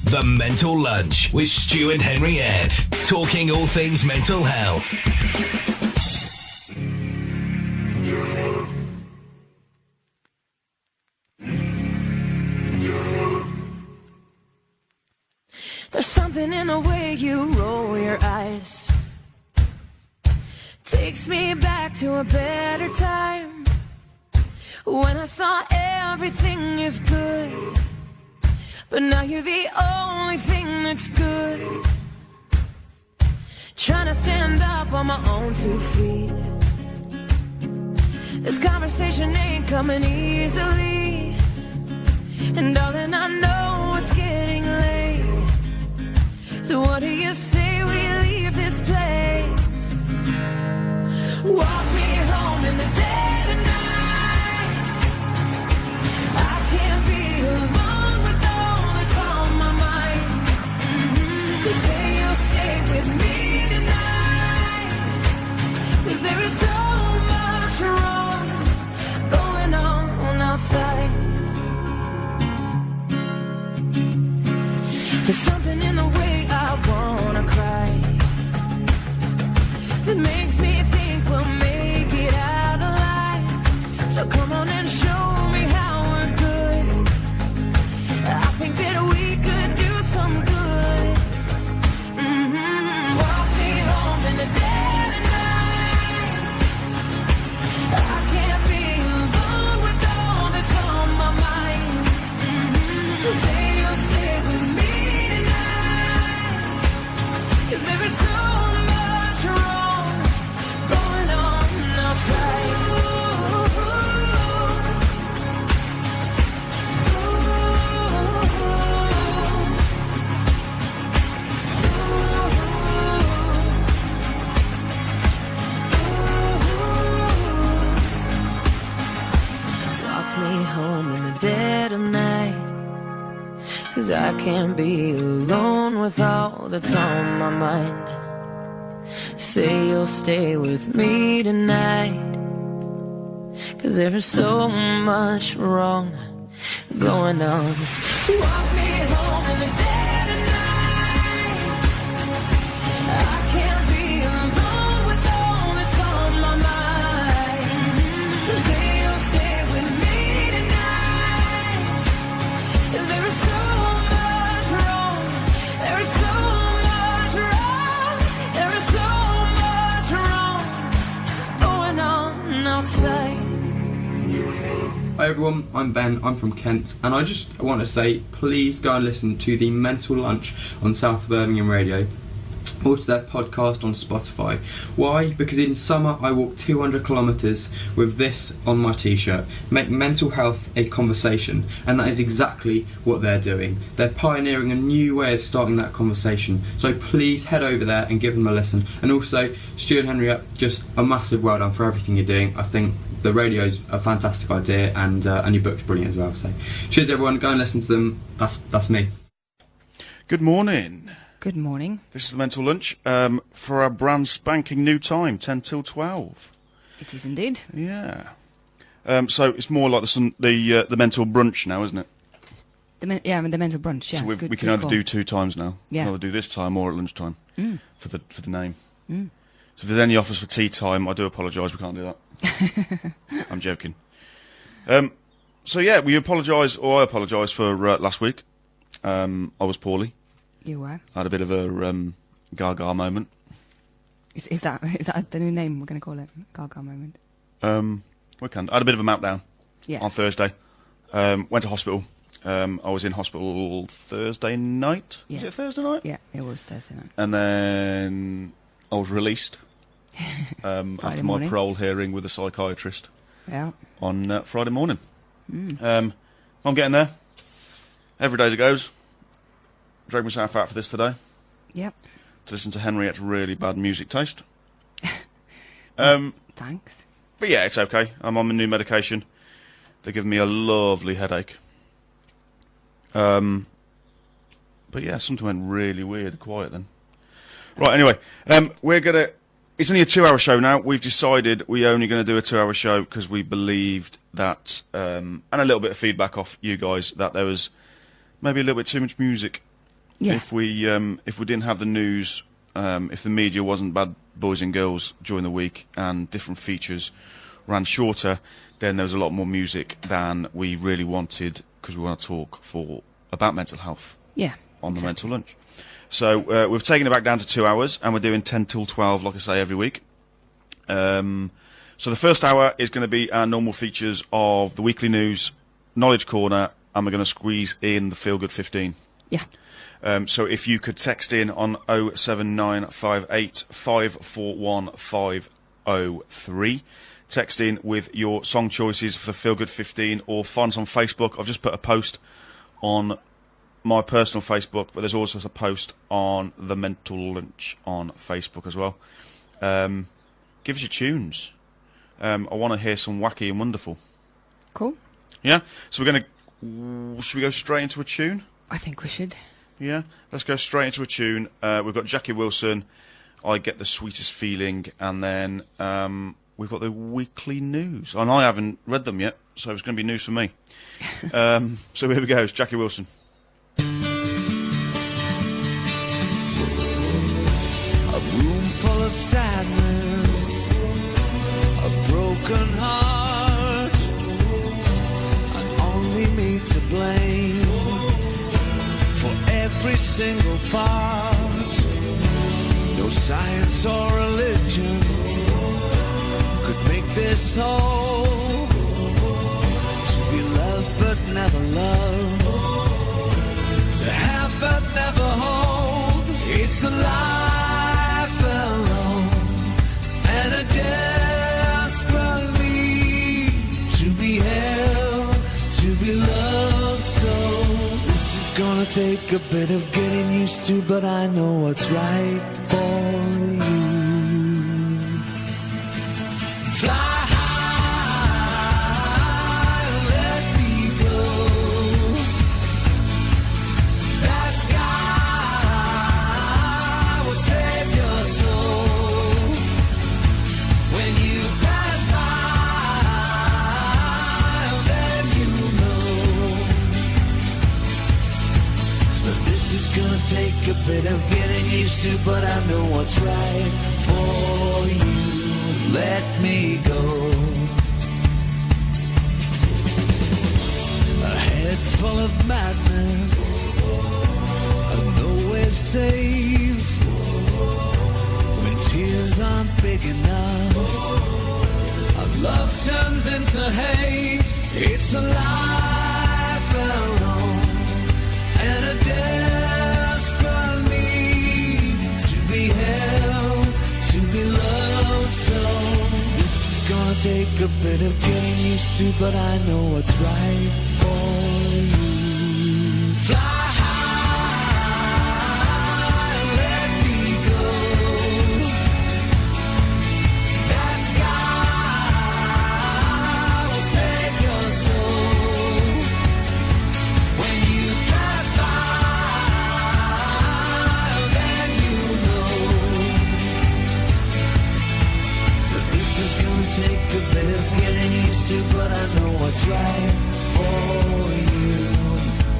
The Mental Lunch with Stu and Henriette. Talking all things mental health. There's something in the way you roll your eyes. Takes me back to a better time, when I saw everything is good. But now you're the only thing that's good. Trying to stand up on my own 2 feet. This conversation ain't coming easily. And darling, I know it's getting late. So what do you say we leave this place? Walk me home in the dead of night. I can't be alone with all that's on my mind. So say you'll stay with me tonight. 'Cause there is so much wrong going on outside. There's something in the way I wanna cry that makes me think we'll make it out alive. So come on and show me how we're good. I think that we could do some good. Walk me home in the dead of night. I can't be alone with all that's on my mind. So say you'll stay with me tonight. 'Cause there is so much wrong going on outside. Walk me home in the dead of night. 'Cause I can't be alone with all that's on my mind. Say you'll stay with me tonight. 'Cause there is so much wrong going on. Walk me home in the dead of night. I can't be alone with all that's on my mind. So say you'll stay with me tonight. 'Cause there is so much wrong. There is so much wrong. There is so much wrong going on outside. Hi everyone, I'm Ben, I'm from Kent, and I just want to say please go and listen to the Mental Lunch on South Birmingham Radio, or to their podcast on Spotify. Why? Because in summer I walk 200 kilometres with this on my t-shirt. Make mental health a conversation, and that is exactly what they're doing. They're pioneering a new way of starting that conversation, so please head over there and give them a listen. And also, Stu and Henriette, just a massive well done for everything you're doing. I think the radio's a fantastic idea, and your book's brilliant as well. So cheers everyone, go and listen to them. That's me. Good morning. Good morning. This is the Mental Lunch for our brand spanking new time, 10 till 12. It is indeed. Yeah. So it's more like the mental brunch now, isn't it? The mental brunch. Yeah. So we can either do 2 times now. Yeah. We can either do this time or at lunchtime for the name. So if there's any offers for tea time, I do apologise. We can't do that. I'm joking. So yeah, I apologise for last week. I was poorly. You were. I had a bit of a gaga moment. Is that the new name we're going to call it? Gaga moment. I had a bit of a meltdown. Yeah. On Thursday. Went to hospital. I was in hospital Thursday night. Yeah. Was it Thursday night? Yeah, it was Thursday night. And then I was released after my parole hearing with a psychiatrist. Yeah. On Friday morning. I'm getting there. Every day as it goes. Dragged myself out for this today. Yep. To listen to Henriette's really bad music taste. Thanks. But yeah, it's okay. I'm on my new medication. They're giving me a lovely headache. But yeah, something went really weird, quiet then. Right, anyway, it's only a 2-hour show now. We've decided we're only going to do a 2-hour show because we believed that, and a little bit of feedback off you guys, that there was maybe a little bit too much music Yeah. If we didn't have the news, if the media wasn't bad boys and girls during the week and different features ran shorter, then there was a lot more music than we really wanted, because we want to talk about mental health Yeah. on the Mental Lunch. So we've taken it back down to 2 hours, and we're doing 10 till 12, like I say, every week. So the first hour is going to be our normal features of the weekly news, Knowledge Corner, and we're going to squeeze in the Feel Good 15. Yeah. So if you could text in on 07958 541 503, text in with your song choices for the Feel Good 15, or find us on Facebook. I've just put a post on my personal Facebook, but there's also a post on the Mental Lunch on Facebook as well. Give us your tunes. I want to hear some wacky and wonderful. Cool. Yeah? So we're going to... Should we go straight into a tune? I think we should. Yeah? Let's go straight into a tune. We've got Jackie Wilson, I Get the Sweetest Feeling, and then we've got the weekly news. And I haven't read them yet, so it's going to be news for me. So here we go. It's Jackie Wilson. A room full of sadness, a broken heart, and only me to blame for every single part. No science or religion could make this whole. To be loved but never loved, to have but never hold. It's a life alone and a desperate need to be held, to be loved. So this is gonna take a bit of getting used to, but I know what's right for you. Fly take a bit of getting used to, but I know what's right for you. Let me go. A head full of madness, a nowhere safe. When tears aren't big enough, our love turns into hate. It's a life alone and a desperate need to be held, to be loved. So this is gonna take a bit of getting used to, but I know what's right for you. Fly high, let me go. That sky will save your soul. When you pass by, then you know that this is gonna take a bit of getting used to, but I know what's right for you.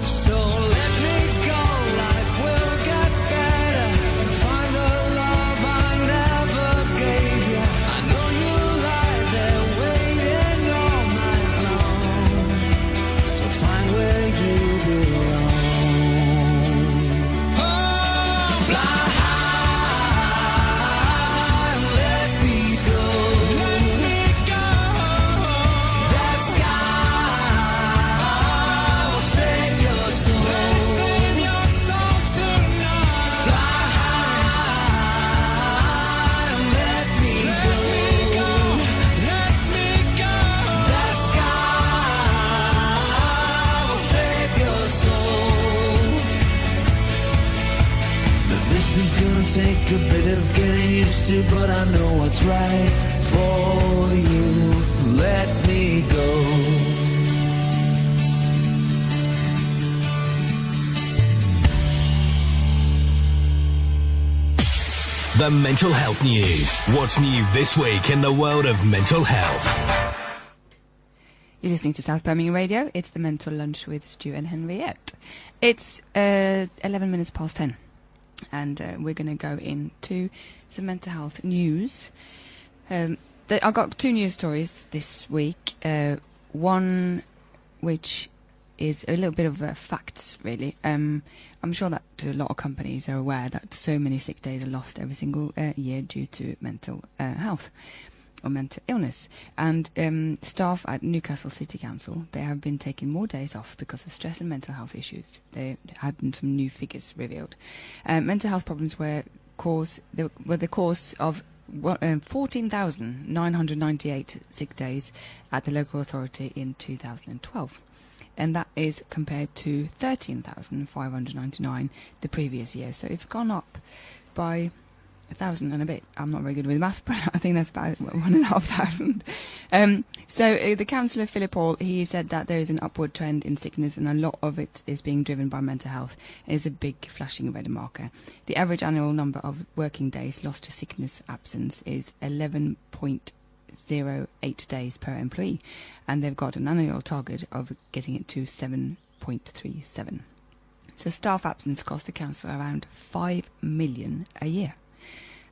So let me go, life will get better, and find the love I never gave you. I know you lie there waiting all night long, so find where you belong. Oh, fly high, let me go. Let me go. That sky will save your soul. Save your soul tonight. Fly high, let me go. Let me go. That sky will save your soul. But this is gonna take a bit of getting used to, but I know what's right for you. Let me go. The Mental Health News. What's new this week in the world of mental health? You're listening to South Birmingham Radio. It's the Mental Lunch with Stu and Henriette. It's 11 minutes past 10, and we're going to go into some mental health news. I've got 2 news stories this week. One which is a little bit of facts, really. I'm sure that a lot of companies are aware that so many sick days are lost every single year due to mental health or mental illness. And staff at Newcastle City Council, they have been taking more days off because of stress and mental health issues. They had some new figures revealed. Mental health problems were the cause of 14,998 sick days at the local authority in 2012. And that is compared to 13,599 the previous year. So it's gone up by 1,000 and a bit. I'm not very good with maths, but I think that's about 1,500. So the councillor, Philip Hall, he said that there is an upward trend in sickness, and a lot of it is being driven by mental health. It is a big flashing red marker. The average annual number of working days lost to sickness absence is 11.08 days per employee, and they've got an annual target of getting it to 7.37. So staff absence costs the council around 5 million a year.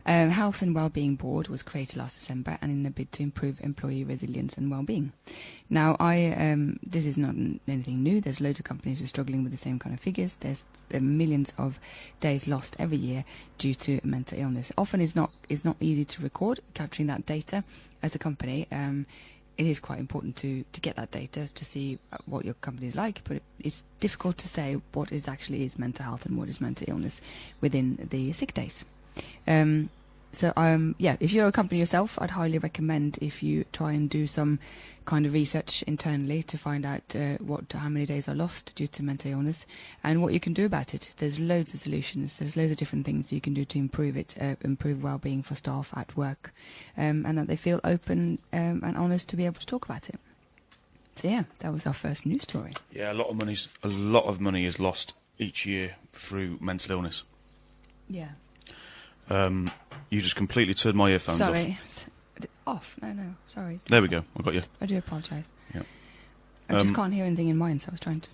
Health and Wellbeing Board was created last December, and in a bid to improve employee resilience and well-being. Now, this is not anything new. There's loads of companies who are struggling with the same kind of figures. There's millions of days lost every year due to mental illness. Often it's not easy to record, capturing that data as a company. It is quite important to get that data to see what your company is like, but it's difficult to say what actually is mental health and what is mental illness within the sick days. If you're a company yourself, I'd highly recommend if you try and do some kind of research internally to find out how many days are lost due to mental illness and what you can do about it. There's loads of solutions. There's loads of different things you can do to improve it, improve well-being for staff at work, and that they feel open and honest to be able to talk about it. So yeah, that was our first news story. Yeah, a lot of money is lost each year through mental illness. Yeah. You just completely turned my earphones off. Sorry. Off? No, sorry. There we go, I got you. I do apologise. Yeah. I just can't hear anything in mine, so I was trying to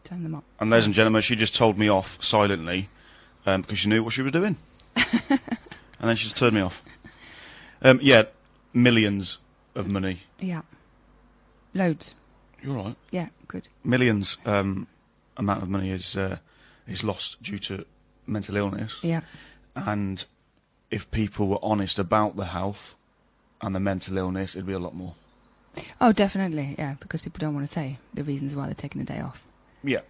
turn them up. And ladies and gentlemen, she just told me off silently because she knew what she was doing. And then she just turned me off. Millions of money. Yeah. Loads. You're right. Yeah, good. Millions amount of money is lost due to mental illness. Yeah. And if people were honest about the health and the mental illness, it'd be a lot more. Oh, definitely, yeah, because people don't want to say the reasons why they're taking a day off. Yeah.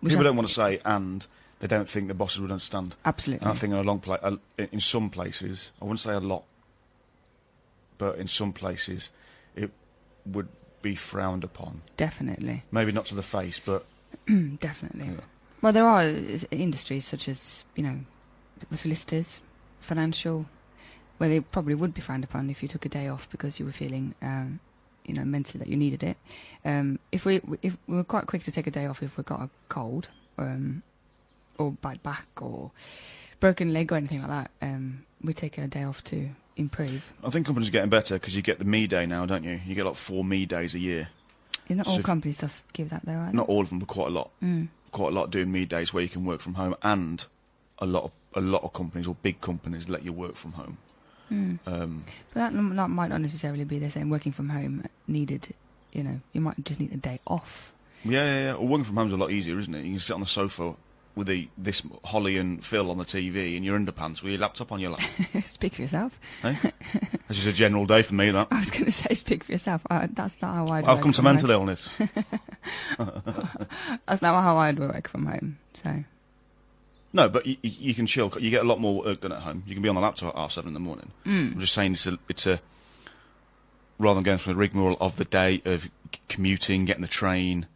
People don't want to say, and they don't think the bosses would understand. Absolutely. And I think in some places, I wouldn't say a lot, but in some places, it would be frowned upon. Definitely. Maybe not to the face, but... Definitely. Yeah. Well, there are industries such as, solicitors, financial, where they probably would be frowned upon if you took a day off because you were feeling, mentally that you needed it. If we were quite quick to take a day off if we got a cold, or bad back, or broken leg, or anything like that, we take a day off to improve. I think companies are getting better because you get the me day now, don't you? You get like 4 me days a year. Not all companies give that though, are they? Not all of them, but quite a lot. Quite a lot doing me days where you can work from home, and a lot of companies or big companies let you work from home. But that might not necessarily be the same. Working from home needed, you might just need a day off. Yeah. Well, working from home's a lot easier, isn't it? You can sit on the sofa with this Holly and Phil on the TV in your underpants with your laptop on your lap. Speak for yourself. Hey? This is a general day for me, that. I was going to say speak for yourself. That's not how I'd work. Welcome to mental illness. That's not how I'd work from home, so... No, but you can chill. You get a lot more work done at home. You can be on the laptop at 7:30 in the morning. I'm just saying it's a rather than going through the rigmarole of the day of commuting, getting the train,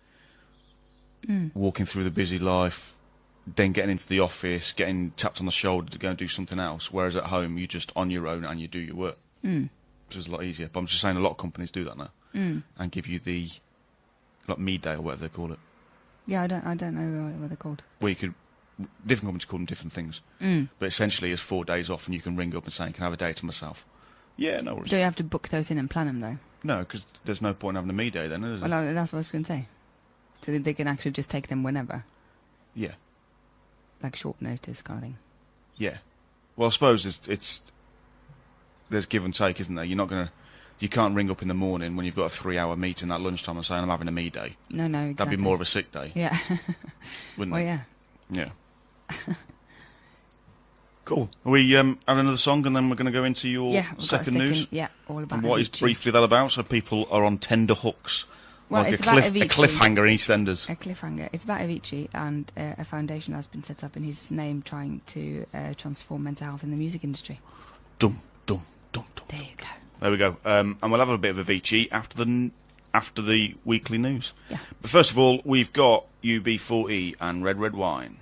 walking through the busy life, then getting into the office, getting tapped on the shoulder to go and do something else. Whereas at home, you're just on your own and you do your work, which is a lot easier. But I'm just saying a lot of companies do that now and give you the me day or whatever they call it. Yeah, I don't know what they're called. Where you could. Different companies call them different things, but essentially it's 4 days off, and you can ring up and say, "Can I have a day to myself?" Yeah, no worries. Do you have to book those in and plan them though? No, because there's no point in having a me day then, is there? Well, that's what I was going to say. So that they can actually just take them whenever. Yeah. Like short notice kind of thing. Yeah. Well, I suppose there's give and take, isn't there? You can't ring up in the morning when you've got a 3-hour meeting at lunchtime and say, I'm having a me day. No, exactly. That'd be more of a sick day. Yeah. Wouldn't well, it? yeah. Yeah. Cool. Are we have another song and then we're going to go into your second news? Yeah, all about And what is Avicii. briefly that about? So people are on tender hooks. Well, like it's a about cliffhanger in EastEnders. A cliffhanger. It's about Avicii and a foundation that's been set up in his name trying to transform mental health in the music industry. Dum, dum, dum, dum. There you go. There we go. And we'll have a bit of Avicii after the weekly news. Yeah. But first of all, we've got UB40 and Red Red Wine.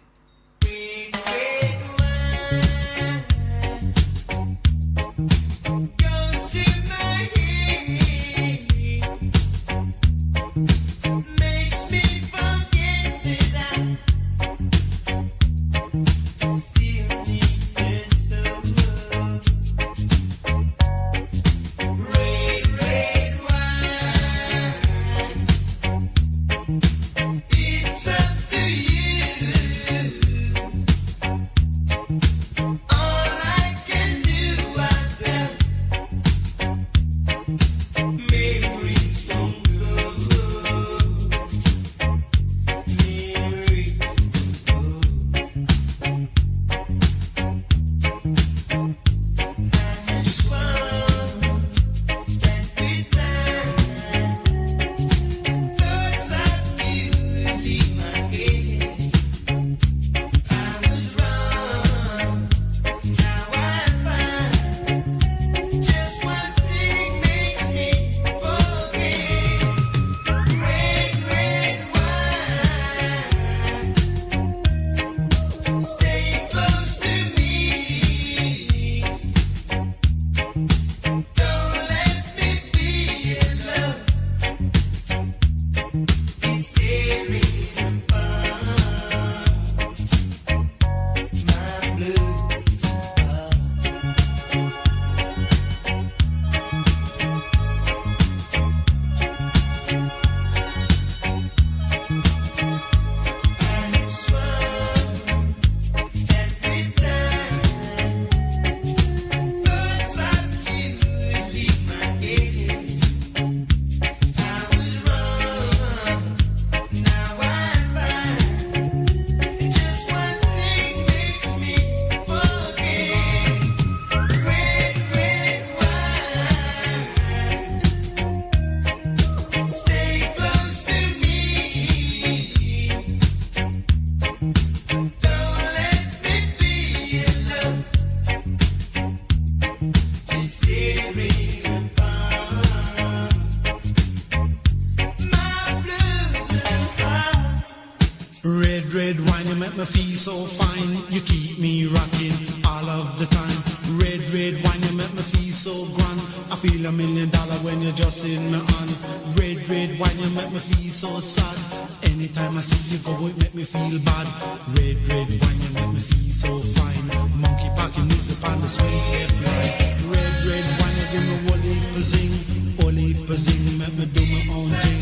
Red wine, you make me feel so fine. You keep me rocking all of the time. Red wine, you make me feel so grand. I feel $1 million when you're just in my hand. Red wine, you make me feel so sad. Anytime I see you go, it make me feel bad. Red wine, you make me feel so fine. Monkey packing music on the sweet red wine. Red wine, you give me whole heap of zing, make me do my own thing.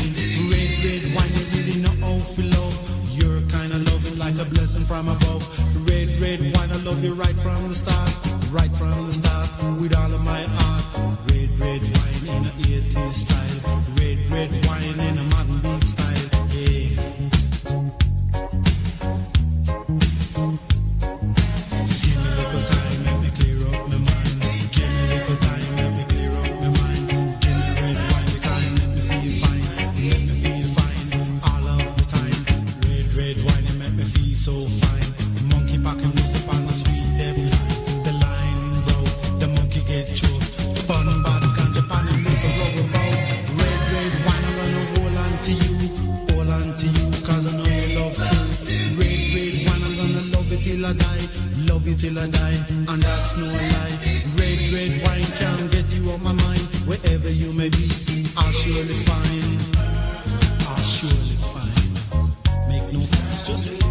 Red wine, you really know how to love. You're kind of loving like a blessing from above. Red wine, I love you right from the start, with all of my heart. Red wine in a 80s style. Red wine in a modern beat style. Yeah. Give me a little time, let me clear up my mind. Give me a little time, let me clear up my mind. Give me red wine, the kind, let me feel fine. Let me feel fine all of the time. Red wine, it make me feel so fine. Monkey packing music on the sweet step line. The line broke, the monkey get choked. Bun bad ganja pan and make a rubber bow. Red wine, I'm gonna hold on to you, cause I know you love truth. Red wine, I'm gonna love it till I die, and that's no lie. Red wine can't get you on my mind. Wherever you may be, I'll surely find. Make no fuss, just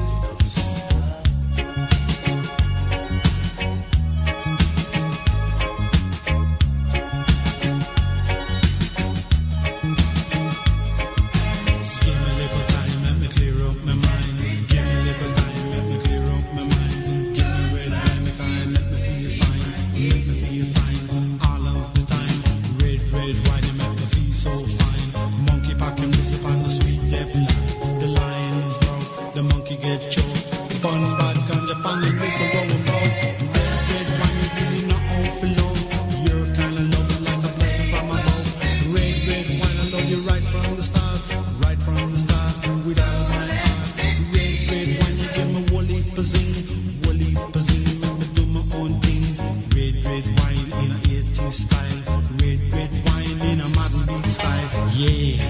Bun bad ganja pan and make a roll about. Red wine you really not all for love. Your kind of love like a blessing from above. Red wine I love you right from the start. Right from the start with all my heart. Red wine you give me woolly pazine. Woolly pazine make me do my own thing. Red wine in a 80s style. Red wine in a modern beat style. Yeah.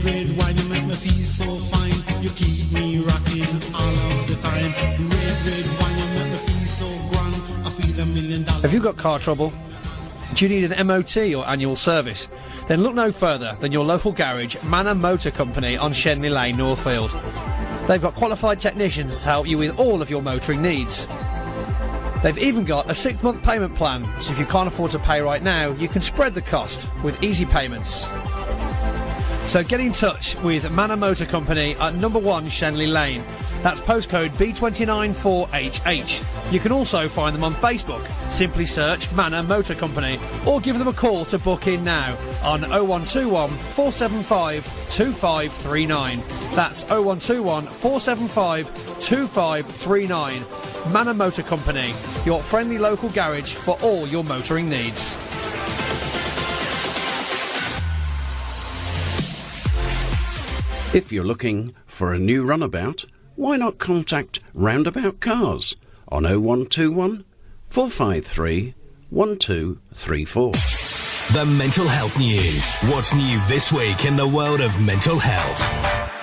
Red wine, you make me feel so fine. You keep me rocking all of the time. Red wine, you make me feel so grand. I feel $1 million. Have you got car trouble? Do you need an MOT or annual service? Then look no further than your local garage, Manor Motor Company on Shenley Lane, Northfield. They've got qualified technicians to help you with all of your motoring needs. They've even got a 6-month payment plan, so if you can't afford to pay right now, you can spread the cost with easy payments. So get in touch with Manor Motor Company at number 1 Shenley Lane. That's postcode B294HH. You can also find them on Facebook. Simply search Manor Motor Company or give them a call to book in now on 0121 475 2539. That's 0121 475 2539. Manor Motor Company, your friendly local garage for all your motoring needs. If you're looking for a new runabout, why not contact Roundabout Cars on 0121 453 1234. The Mental Health News. What's new this week in the world of mental health?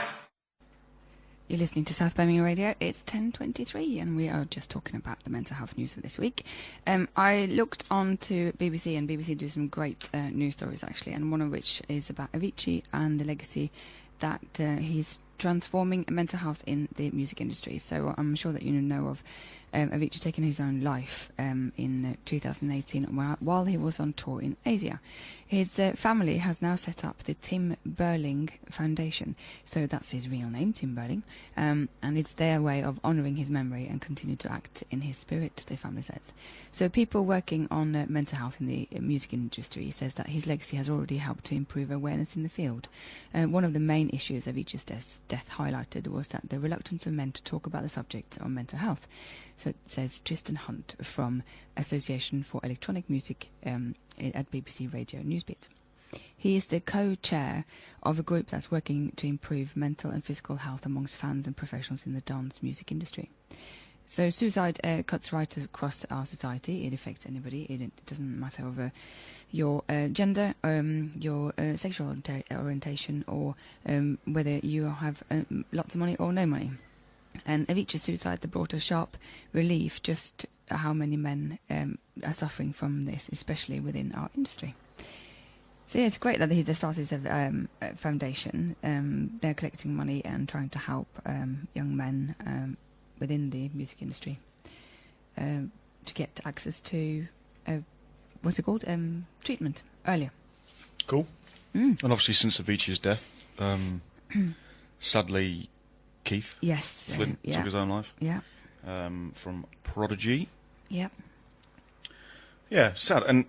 You're listening to South Birmingham Radio. It's 10:23 and we are just talking about the mental health news of this week. I looked on to BBC, and BBC do some great news stories actually, and one of which is about Avicii and the legacy that he's transforming mental health in the music industry. So I'm sure that you know of Avicii taking his own life in 2018 while he was on tour in Asia. His family has now set up the Tim Burling Foundation. So that's his real name, Tim Burling. And it's their way of honouring his memory and continue to act in his spirit, the family says. So people working on mental health in the music industry says that his legacy has already helped to improve awareness in the field. One of the main issues Avicii's death highlighted was that the reluctance of men to talk about the subject of mental health. So it says Tristan Hunt from Association for Electronic Music at BBC Radio Newsbeat. He is the co-chair of a group that's working to improve mental and physical health amongst fans and professionals in the dance music industry. So suicide cuts right across our society. It affects anybody. It doesn't matter over your gender, your sexual orientation, or whether you have lots of money or no money. And Avicii's suicide brought a sharp relief just how many men are suffering from this, especially within our industry. So yeah, it's great that they started a foundation. They're collecting money and trying to help young men within the music industry to get access to what's it called? Treatment earlier. Cool. And obviously since Avicii's death, sadly Keith Flint took his own life. Yeah. From Prodigy. Yep. Yeah, sad. And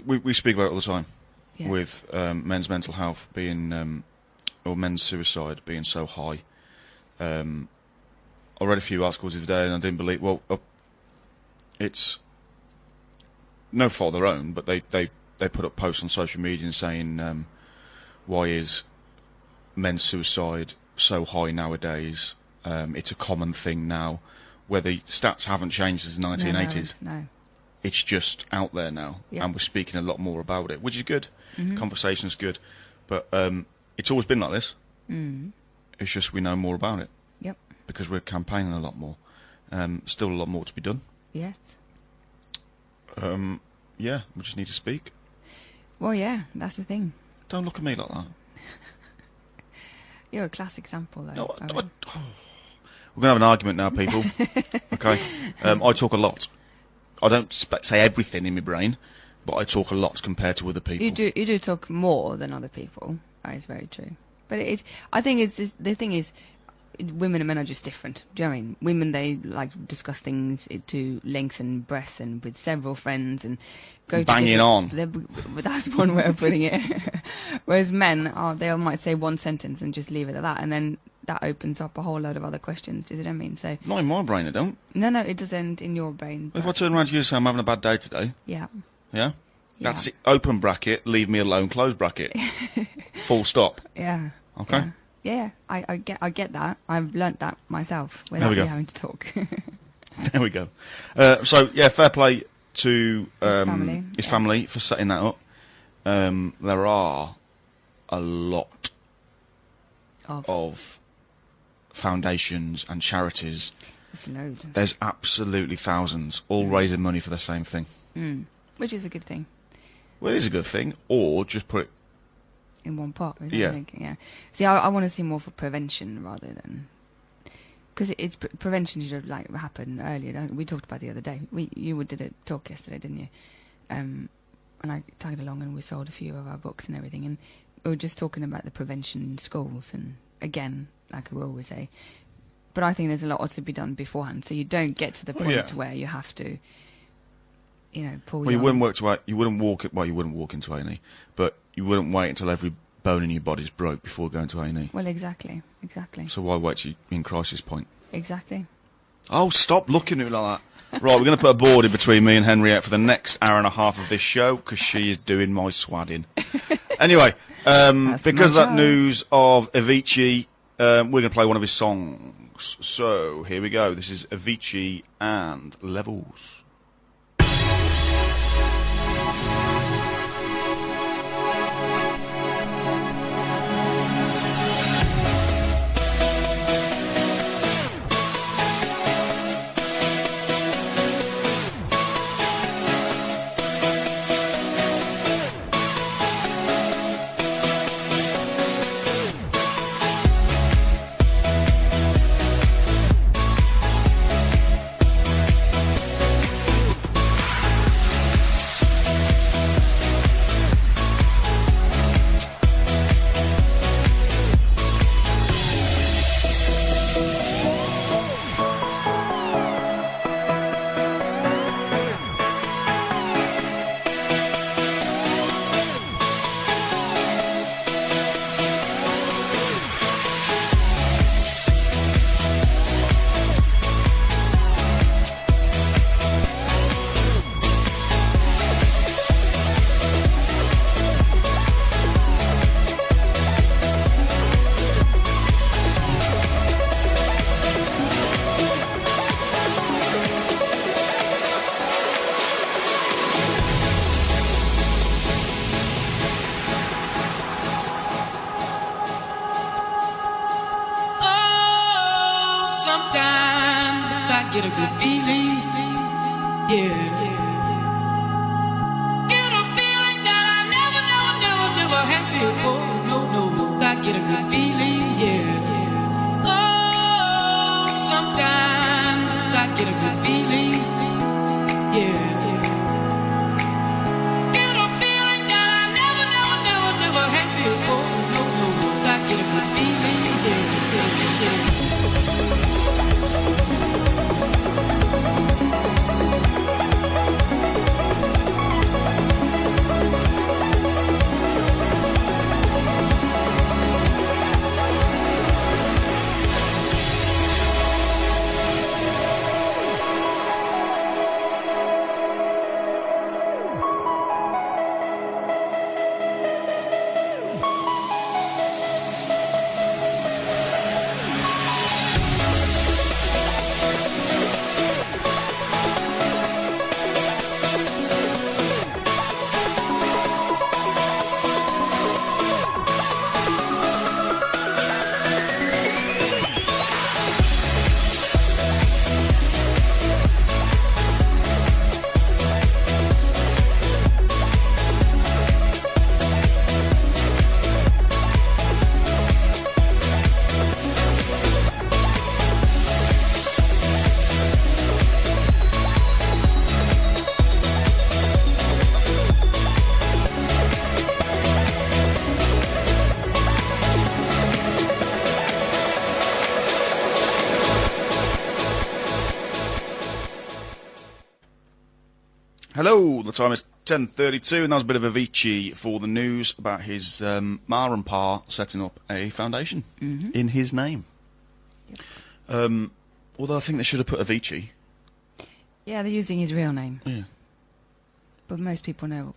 we speak about it all the time with men's mental health being, or men's suicide being so high. I read a few articles the other day and I didn't believe, it's no fault of their own, but they put up posts on social media saying, why is men's suicide so high nowadays? It's a common thing now, where the stats haven't changed since the 1980s. No. It's just out there now, and we're speaking a lot more about it, which is good. Conversation's good, but it's always been like this. It's just we know more about it. Yep. Because we're campaigning a lot more. Still a lot more to be done. Yes. Yeah, we just need to speak. Well, yeah, that's the thing. Don't look at me like that. You're a class example, though. No, we're going to have an argument now, people. Okay? I talk a lot. I don't say everything in my brain, but I talk a lot compared to other people. You do talk more than other people. That is very true. But I think the thing is, women and men are just different. Do you know what I mean? Women, they like discuss things to length and breadth and with several friends and go banging on. That's one way of putting it. Whereas men, they might say one sentence and just leave it at that, and then that opens up a whole load of other questions. Do you know what I mean? So not in my brain, it don't. No, it doesn't in your brain. If I turn around to you and say I'm having a bad day today. Yeah. Yeah? That's it. Open bracket, leave me alone, close bracket. Full stop. Yeah. Okay. Yeah. I get that. I've learnt that myself without me having to talk. There we go. So yeah, fair play to his family for setting that up. There are a lot of foundations and charities. There's loads. There's absolutely thousands, all raising money for the same thing. Which is a good thing. Well, it is a good thing, or just put it in one pot. Yeah. See, I want to see more for prevention rather than... Because it's prevention should like happen earlier. We talked about it the other day. You did a talk yesterday, didn't you? And I tagged along and we sold a few of our books and everything. And we were just talking about the prevention in schools. And again, like we always say. But I think there's a lot to be done beforehand. So you don't get to the point where you have to... pull. Well, you wouldn't walk into A&E, but you wouldn't wait until every bone in your body's broke before going to A&E. Well, exactly. So why wait till you're in crisis point? Exactly. Oh, stop looking at me like that. Right, we're going to put a board in between me and Henriette for the next hour and a half of this show, because she is doing my swadding. Anyway, because of that news of Avicii, we're going to play one of his songs. So, here we go. This is Avicii and Levels. Get a good feeling, yeah. Get a feeling that I never had before. No, I get a good feeling, yeah. Oh, sometimes I get a good feeling, yeah. Get a feeling that I never had before. No, I get a good feeling, yeah. Hello, the time is 10:32, and that was a bit of Avicii for the news about his ma and pa setting up a foundation in his name. Yep. Although I think they should have put Avicii. Yeah, they're using his real name. Yeah. But most people know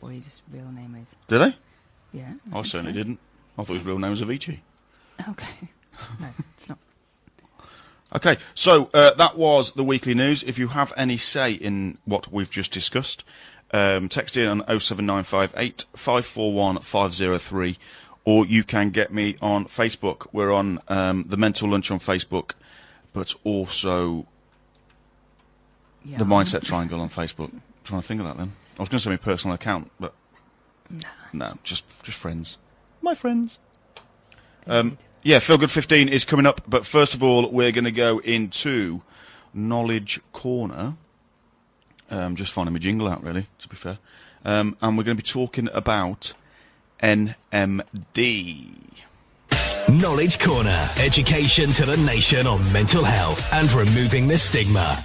what his real name is. Do they? Yeah. I certainly didn't. I thought his real name was Avicii. Okay. No, it's not. Okay, so that was the weekly news. If you have any say in what we've just discussed, text in on 07958 541 503, or you can get me on Facebook. We're on the Mental Lunch on Facebook, but also the Mindset Triangle on Facebook. I'm trying to think of that then. I was going to say my personal account, but no, just friends. My friends. Yeah, Feel Good 15 is coming up, but first of all, we're going to go into Knowledge Corner. Just finding my jingle out, really, to be fair. And we're going to be talking about NMD. Knowledge Corner. Education to the nation on mental health and removing the stigma.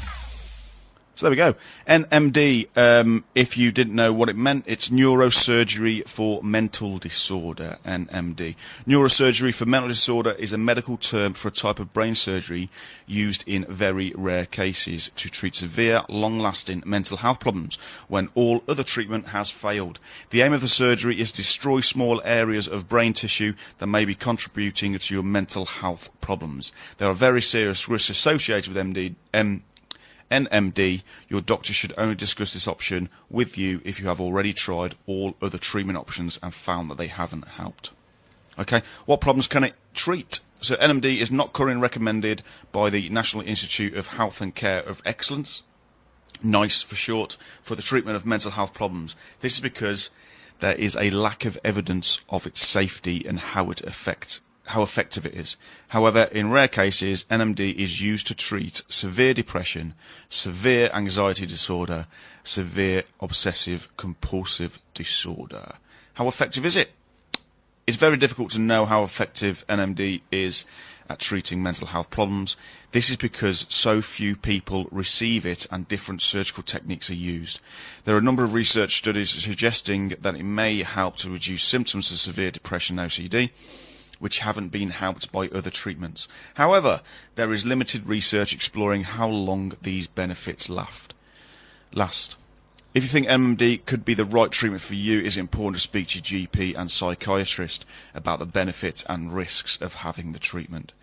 So there we go. NMD, if you didn't know what it meant, it's neurosurgery for mental disorder, NMD. Neurosurgery for mental disorder is a medical term for a type of brain surgery used in very rare cases to treat severe, long-lasting mental health problems when all other treatment has failed. The aim of the surgery is to destroy small areas of brain tissue that may be contributing to your mental health problems. There are very serious risks associated with NMD. Your doctor should only discuss this option with you if you have already tried all other treatment options and found that they haven't helped. Okay, what problems can it treat? So NMD is not currently recommended by the National Institute of Health and Care of Excellence, NICE for short, for the treatment of mental health problems. This is because there is a lack of evidence of its safety and how effective it is. However, in rare cases, NMD is used to treat severe depression, severe anxiety disorder, severe obsessive compulsive disorder. How effective is it? It's very difficult to know how effective NMD is at treating mental health problems. This is because so few people receive it and different surgical techniques are used. There are a number of research studies suggesting that it may help to reduce symptoms of severe depression and OCD, which haven't been helped by other treatments. However, there is limited research exploring how long these benefits last. If you think NMD could be the right treatment for you, it is important to speak to your GP and psychiatrist about the benefits and risks of having the treatment.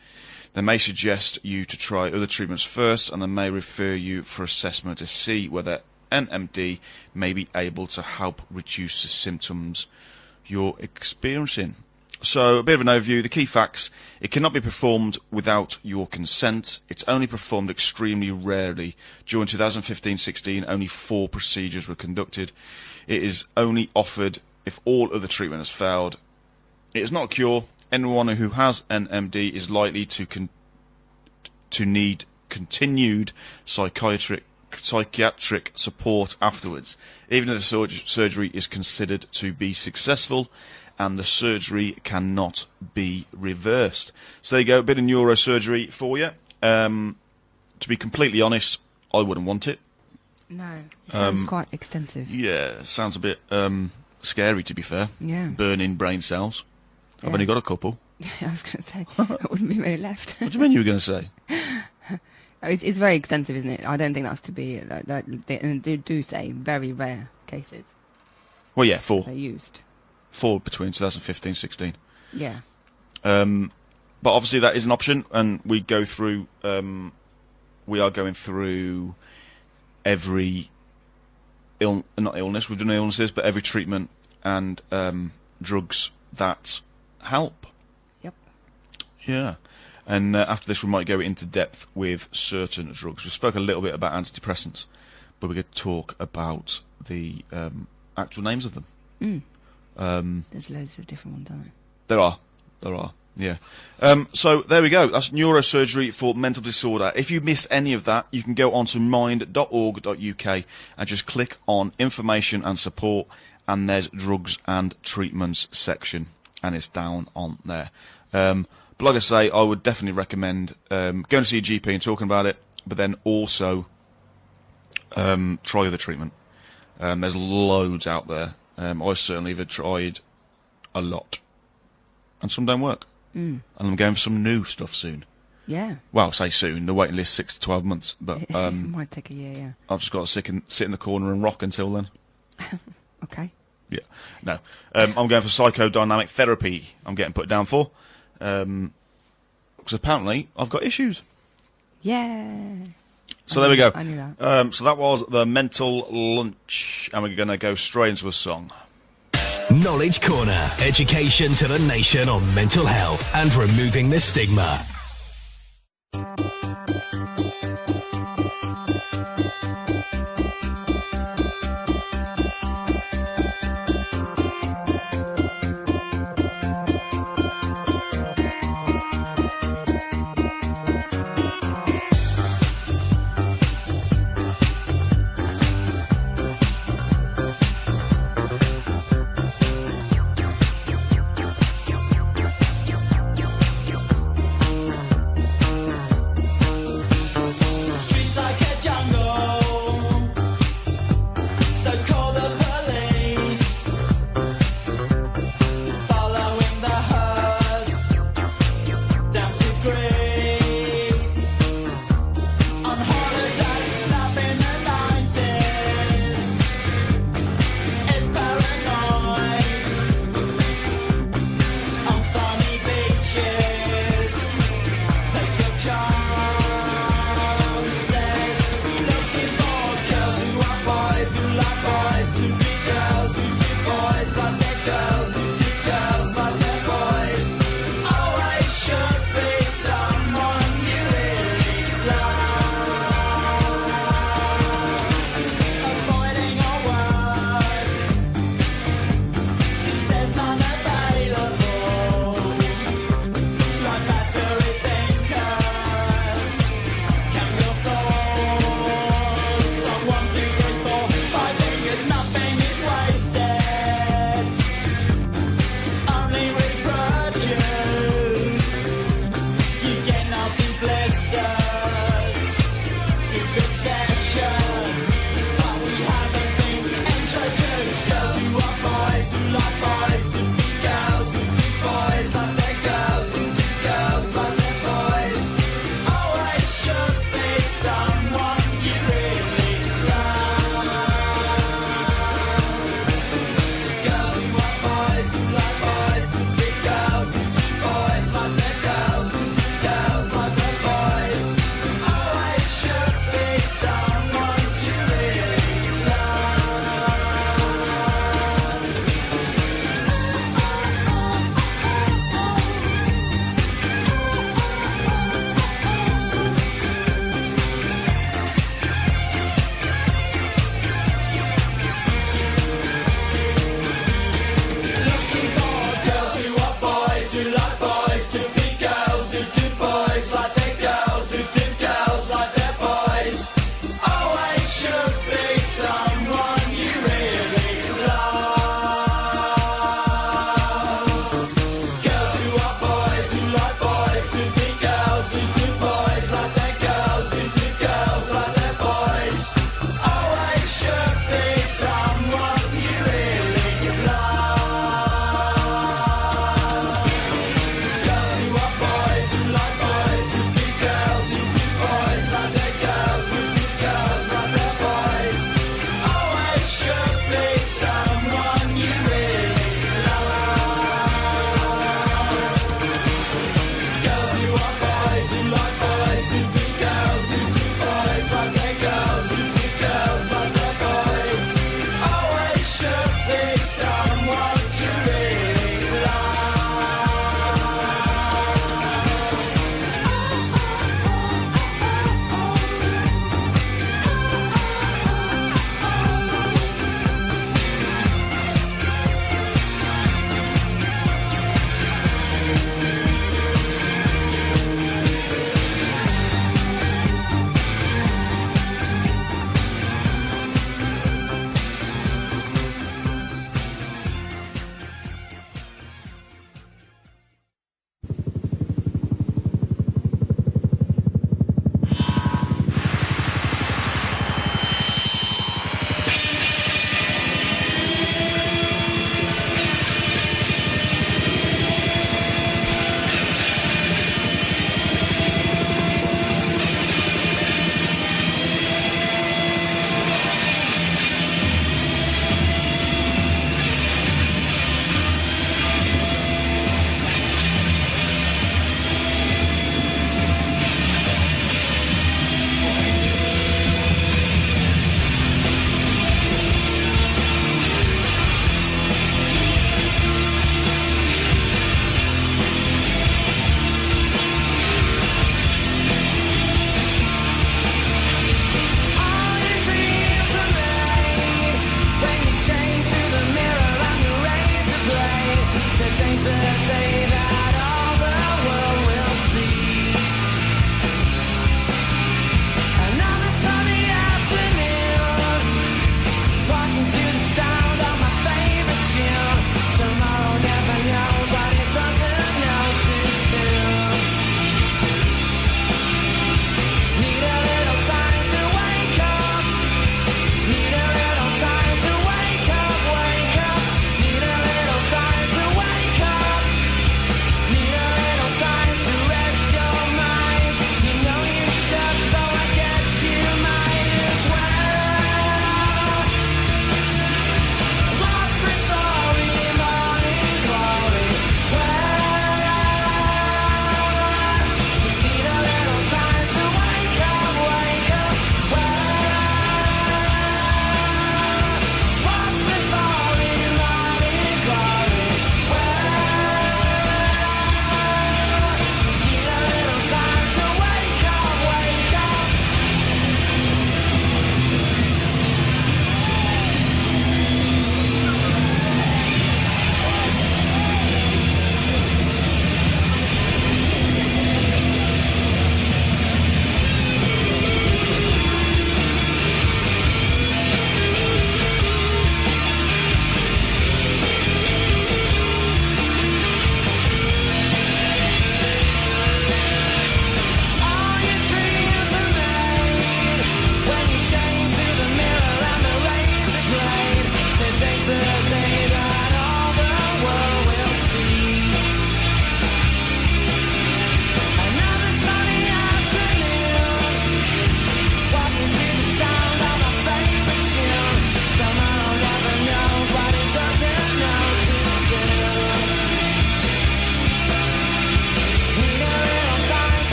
They may suggest you to try other treatments first, and they may refer you for assessment to see whether NMD may be able to help reduce the symptoms you're experiencing. So, a bit of an overview. The key facts: it cannot be performed without your consent. It's only performed extremely rarely. During 2015-16, only 4 procedures were conducted. It is only offered if all other treatment has failed. It is not a cure. Anyone who has NMD is likely to need continued psychiatric support afterwards, even if the surgery is considered to be successful, and the surgery cannot be reversed. So there you go, a bit of neurosurgery for you. To be completely honest, I wouldn't want it. No, it sounds quite extensive. Yeah, sounds a bit scary, to be fair. Yeah. Burning brain cells. Yeah. I've only got a couple. I was going to say, there wouldn't be many left. What do you mean you were going to say? It's very extensive, isn't it? I don't think that's to be... They do say very rare cases. Well, yeah, 4. They're used. 4 between 2015-16. Yeah. But obviously that is an option, and we go through... we are going through every... not illness, we've done illnesses, but every treatment and drugs that help. Yep. Yeah. And after this we might go into depth with certain drugs. We spoke a little bit about antidepressants, but we're going to talk about the actual names of them. There's loads of different ones, aren't There are, yeah. So there we go. That's neurosurgery for mental disorder. If you missed any of that, you can go on to mind.org.uk and just click on information and support, and there's drugs and treatments section, and it's down on there. But like I say, I would definitely recommend going to see a GP and talking about it, but then also try the treatment. There's loads out there. I certainly have tried a lot. And some don't work. And I'm going for some new stuff soon. Yeah. Well, say soon. The waiting list 6 to 12 months. But It might take a year, yeah. I've just got to sit in the corner and rock until then. Okay. Yeah. No. I'm going for psychodynamic therapy. I'm getting put down for. Because apparently I've got issues. Yeah. So there we go. I knew that. So that was the mental lunch. And we're going to go straight into a song. Knowledge Corner. Education to the nation on mental health and removing the stigma.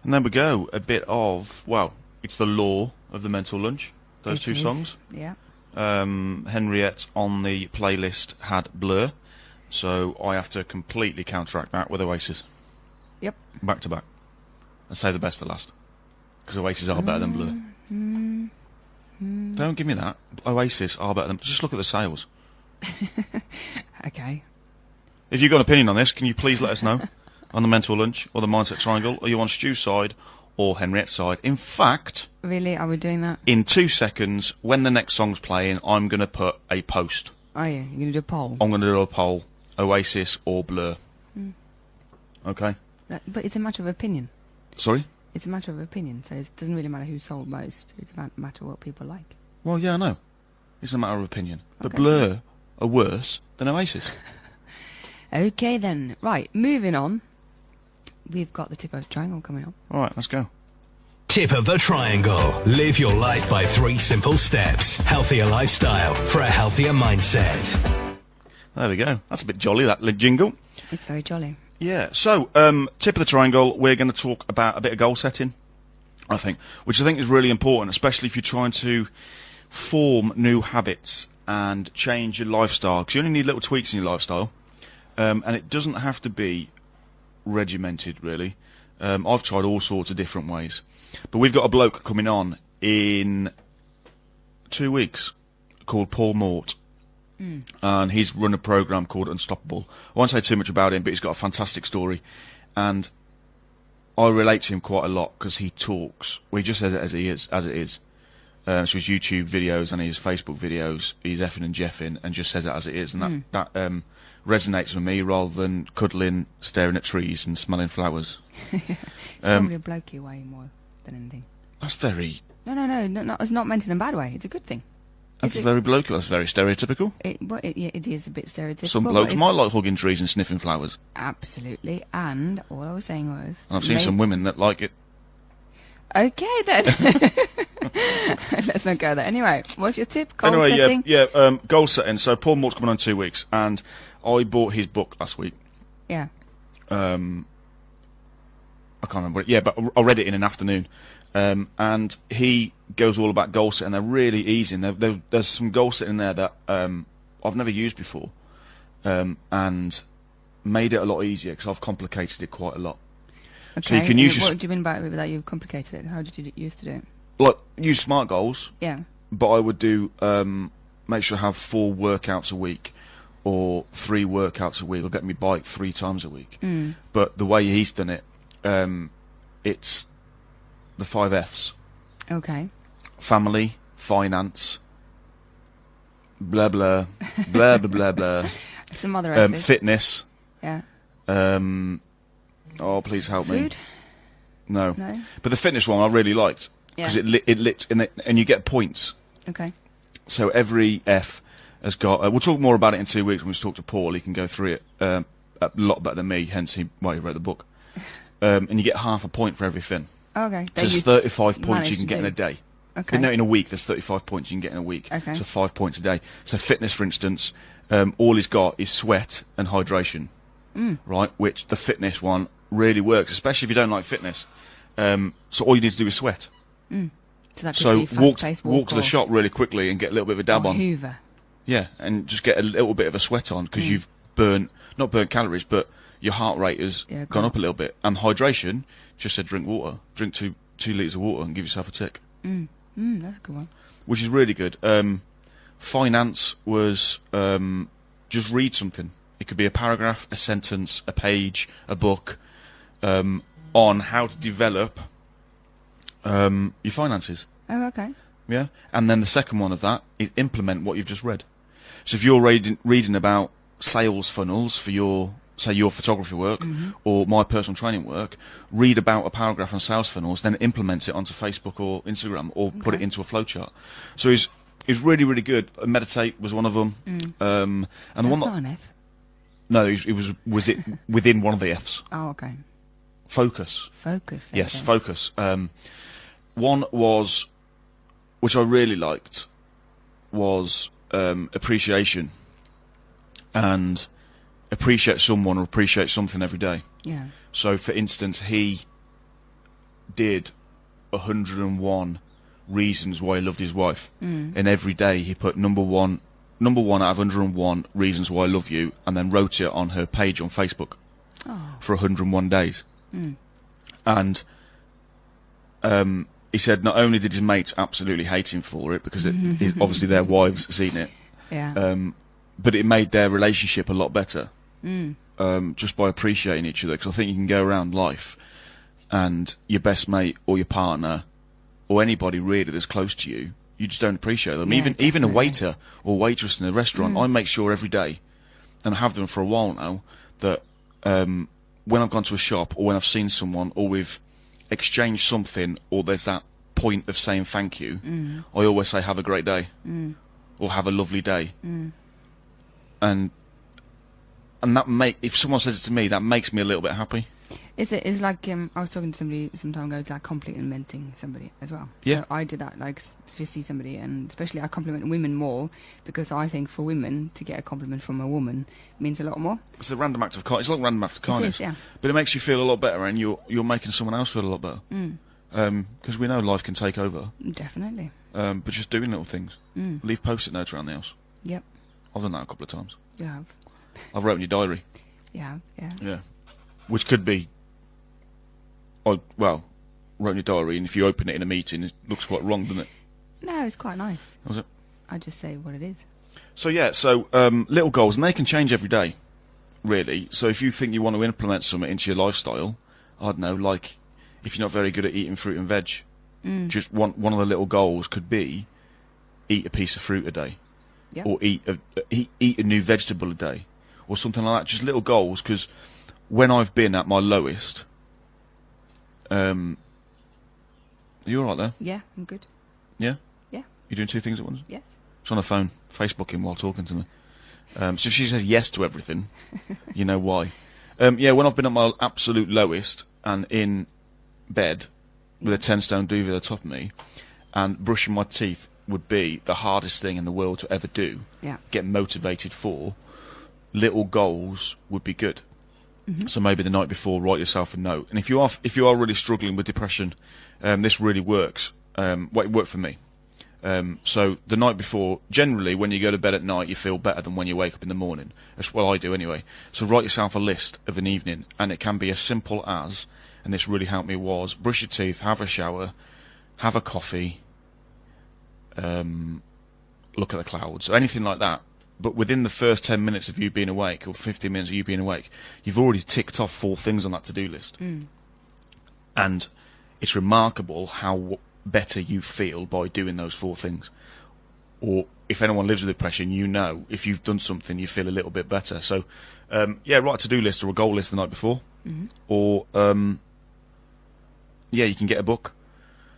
And then we go a bit of, well, it's the law of the mental lunch, those two songs. Yeah. Henriette on the playlist had Blur, so I have to completely counteract that with Oasis. Yep. Back to back. And say the best to last. Because Oasis are better than Blur. Don't give me that. Oasis are better than... Just look at the sales. Okay. If you've got an opinion on this, can you please let us know? On the mental lunch or the mindset triangle? Are you on Stu's side or Henriette's side? In fact... Really? Are we doing that? In 2 seconds, when the next song's playing, I'm going to put a post. Are you? You're going to do a poll? I'm going to do a poll. Oasis or Blur. Okay? But it's a matter of opinion. Sorry? It's a matter of opinion, so it doesn't really matter who sold most. It's a matter of what people like. Well, yeah, I know. It's a matter of opinion. But Okay. Blur are worse than Oasis. Okay then. Right, moving on. We've got the tip of the triangle coming up. All right, let's go. Tip of the triangle. Live your life by 3 simple steps. Healthier lifestyle for a healthier mindset. There we go. That's a bit jolly, that jingle. It's very jolly. Yeah, so, tip of the triangle, we're going to talk about a bit of goal setting, I think, which I think is really important, especially if you're trying to form new habits and change your lifestyle, because you only need little tweaks in your lifestyle, and it doesn't have to be regimented, really. I've tried all sorts of different ways. But we've got a bloke coming on in 2 weeks called Paul Mort. And he's run a program called Unstoppable. I won't say too much about him, but he's got a fantastic story, and I relate to him quite a lot because he talks. Well, he just says it as it is. So his YouTube videos and his Facebook videos, he's effing and jeffing, and just says it as it is, and that resonates with me rather than cuddling, staring at trees, and smelling flowers. It's probably a blokey way more than anything. That's very. No. It's not meant in a bad way. It's a good thing. That's very bloke. That's very stereotypical. It is a bit stereotypical. Some blokes might like hugging trees and sniffing flowers. Absolutely. And all I was saying was... And I've seen some women that like it. Okay, then. Let's not go there. Anyway, what's your tip? Goal setting? Goal setting. So Paul Mort's coming on in 2 weeks, and I bought his book last week. Yeah. I can't remember it. Yeah, but I read it in an afternoon. And he goes all about goal setting. They're really easy. And there's some goal setting there that I've never used before, and made it a lot easier because I've complicated it quite a lot. Okay. So you can use what do you mean by that you've complicated it? How did you used to do it? like use SMART goals. Yeah. But I would do make sure I have 4 workouts a week or 3 workouts a week. I'll get my bike 3 times a week. But the way he's done it, it's the 5 Fs. Okay. Family, finance, blah blah, blah blah blah blah. Some other Fs. Fitness. Yeah. Oh, please help Food? me. No. No. But the fitness one I really liked because it lit and you get points. Okay. So every F has got. We'll talk more about it in 2 weeks when we talk to Paul. He can go through it a lot better than me. Hence, he wrote the book. And you get half a point for everything. Okay. So there's 35 points you can to get in do. a day. Okay. No, in a week there's 35 points you can get in a week. Okay. So 5 points a day. So fitness, for instance, all he's got is sweat and hydration, right? Which the fitness one really works, especially if you don't like fitness. So all you need to do is sweat. So that could So be fast-paced walk to the or- shop really quickly and get a little bit of a dab or on. Hoover. Yeah, and just get a little bit of a sweat on because you've not burnt calories, but your heart rate has gone up a little bit. And hydration, just said drink water. Drink 2 litres of water and give yourself a tick. That's a good one. Which is really good. Finance was just read something. It could be a paragraph, a sentence, a page, a book, on how to develop your finances. Oh, okay. Yeah, and then the second one of that is implement what you've just read. So if you're reading about sales funnels for your photography work or my personal training work, read about a paragraph on sales funnels, then implement it onto Facebook or Instagram or put it into a flowchart. So it's really, really good. Meditate was one of them. And That's the one not an F. no, it was it within one of the Fs. Oh, okay. Focus. Focus. Yes, okay. focus. One was, which I really liked, was appreciation. And appreciate someone or appreciate something every day. Yeah. So, for instance, he did 101 reasons why he loved his wife, and every day he put number one out of 101 reasons why I love you, and then wrote it on her page on Facebook for 101 days. And he said not only did his mates absolutely hate him for it, because obviously their wives seen it, but it made their relationship a lot better, just by appreciating each other. Because I think you can go around life and your best mate or your partner or anybody really that's close to you, you just don't appreciate them. Yeah, Even a definitely. waiter or waitress in a restaurant, I make sure every day, and I have done for a while now, that when I've gone to a shop or when I've seen someone or we've exchanged something or there's that point of saying thank you, I always say have a great day or have a lovely day. And that if someone says it to me, that makes me a little bit happy. It's like I was talking to somebody some time ago, it's like complimenting somebody as well. Yeah. So I do that, like if you see somebody, and especially I compliment women more, because I think for women to get a compliment from a woman means a lot more. It's a random act of kindness. It's like a random act of kindness. It is, yeah. But it makes you feel a lot better, and you're making someone else feel a lot better. Because we know life can take over. Definitely. But just doing little things. Leave post-it notes around the house. Yep. I've done that a couple of times. You have. I've wrote in your diary. You have. Yeah. Yeah. Which could be, wrote in your diary, and if you open it in a meeting, it looks quite wrong, doesn't it? No, it's quite nice. Was it? I just say what it is. So yeah, little goals, and they can change every day, really. So if you think you want to implement something into your lifestyle, I don't know, like if you're not very good at eating fruit and veg, just one of the little goals could be eat a piece of fruit a day, or eat a new vegetable a day, or something like that. Just little goals, because when I've been at my lowest, are you all right there? Yeah, I'm good. Yeah? Yeah. You're doing two things at once? Yes. She's on her phone, Facebooking while talking to me. So if she says yes to everything, you know why. Yeah, when I've been at my absolute lowest and in bed with a 10-stone duvet on top of me, and brushing my teeth would be the hardest thing in the world to ever do, get motivated for, little goals would be good. So maybe the night before, write yourself a note. And if you are really struggling with depression, this really works. It worked for me. So the night before, generally when you go to bed at night, you feel better than when you wake up in the morning. That's what I do anyway. So write yourself a list of an evening, and it can be as simple as, and this really helped me, was brush your teeth, have a shower, have a coffee, look at the clouds, or anything like that. But within the first 10 minutes of you being awake, or 15 minutes of you being awake, you've already ticked off 4 things on that to-do list. And it's remarkable how better you feel by doing those 4 things. Or if anyone lives with depression, you know, if you've done something, you feel a little bit better. So, yeah, write a to-do list or a goal list the night before. Or, yeah, you can get a book.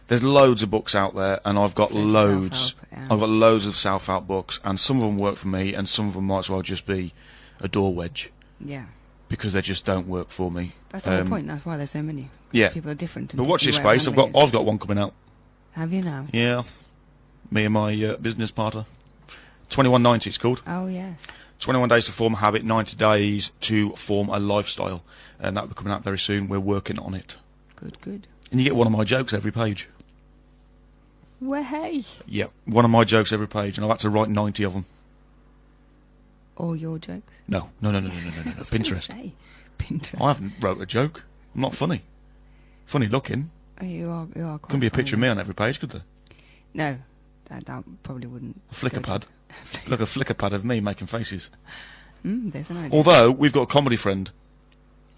There's loads of books out there, and I've got loads. I've got loads of self-help books, and some of them work for me, and some of them might as well just be a door wedge. Yeah. Because they just don't work for me. That's the whole point. That's why there's so many. Yeah. People are different. But watch this space. I've got one coming out. Have you now? Yeah. Me and my business partner. 2190 it's called. Oh yes. 21 days to form a habit, 90 days to form a lifestyle, and that will be coming out very soon. We're working on it. Good, good. And you get one of my jokes every page. Well, hey. Yeah, one of my jokes every page, and I've had to write 90 of them. All your jokes? No. Pinterest. Pinterest. I haven't wrote a joke. I'm not funny. Funny looking. Oh, you are quite Couldn't be a picture of funny. me on every page, could there? No, that probably wouldn't. A flicker pad. Look, a flicker pad of me making faces. There's an idea. Although, we've got a comedy friend,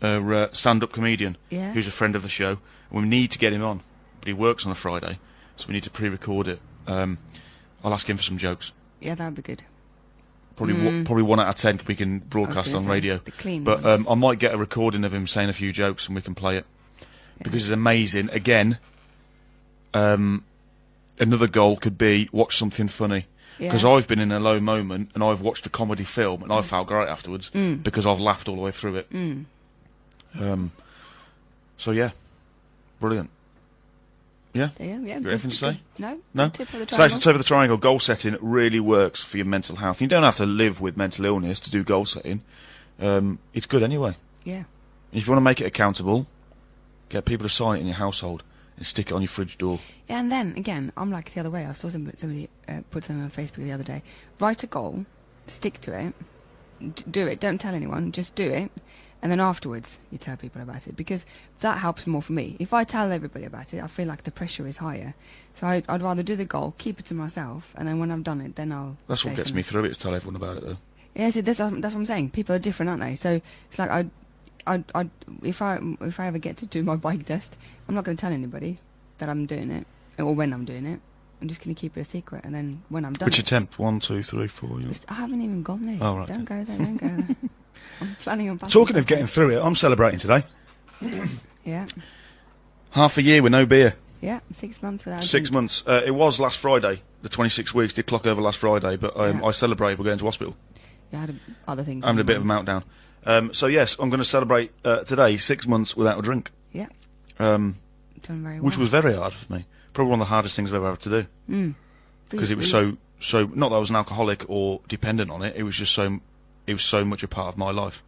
a stand-up comedian, Yeah. who's a friend of the show, and we need to get him on. But he works on a Friday, so we need to pre-record it. I'll ask him for some jokes. Yeah, that'd be good. Probably 1 out of 10 we can broadcast on radio. The clean but ones. I might get a recording of him saying a few jokes and we can play it. Yeah. Because it's amazing. Again, another goal could be watch something funny. Because I've been in a low moment and I've watched a comedy film and I felt great afterwards because I've laughed all the way through it. So yeah, brilliant. Yeah? Yeah, You got anything to say? No? No? Tip of the So that's triangle. the tip of the triangle. Goal setting really works for your mental health. You don't have to live with mental illness to do goal setting. It's good anyway. Yeah. If you want to make it accountable, get people to sign it in your household. and stick it on your fridge door. Yeah, and then, again, I'm like the other way. I saw somebody put something on Facebook the other day. Write a goal, stick to it, do it, don't tell anyone, just do it, and then afterwards you tell people about it, because that helps more for me. If I tell everybody about it, I feel like the pressure is higher. So I'd rather do the goal, keep it to myself, and then when I've done it, then I'll... That's what gets me through it, is tell everyone about it, though. Yeah, so that's what I'm saying. People are different, aren't they? So it's like if I ever get to do my bike test, I'm not going to tell anybody that I'm doing it, or when I'm doing it. I'm just going to keep it a secret, and then when I'm done... Which attempt? 1, 2, 3, 4... I haven't even gone there. Oh, right. Don't go there, don't go there. I'm planning on... Talking of getting through it, I'm celebrating today. Yeah. Half a year with no beer. Yeah, 6 months without... 6 months. It was last Friday. The 26 weeks did clock over last Friday, but I celebrated by going to hospital. You had other things... Having a bit of a meltdown. So yes, I'm going to celebrate today 6 months without a drink. Yeah. Done very well. Which was very hard for me. Probably one of the hardest things I've ever had to do. Because it was so not that I was an alcoholic or dependent on it. It was just so much a part of my life,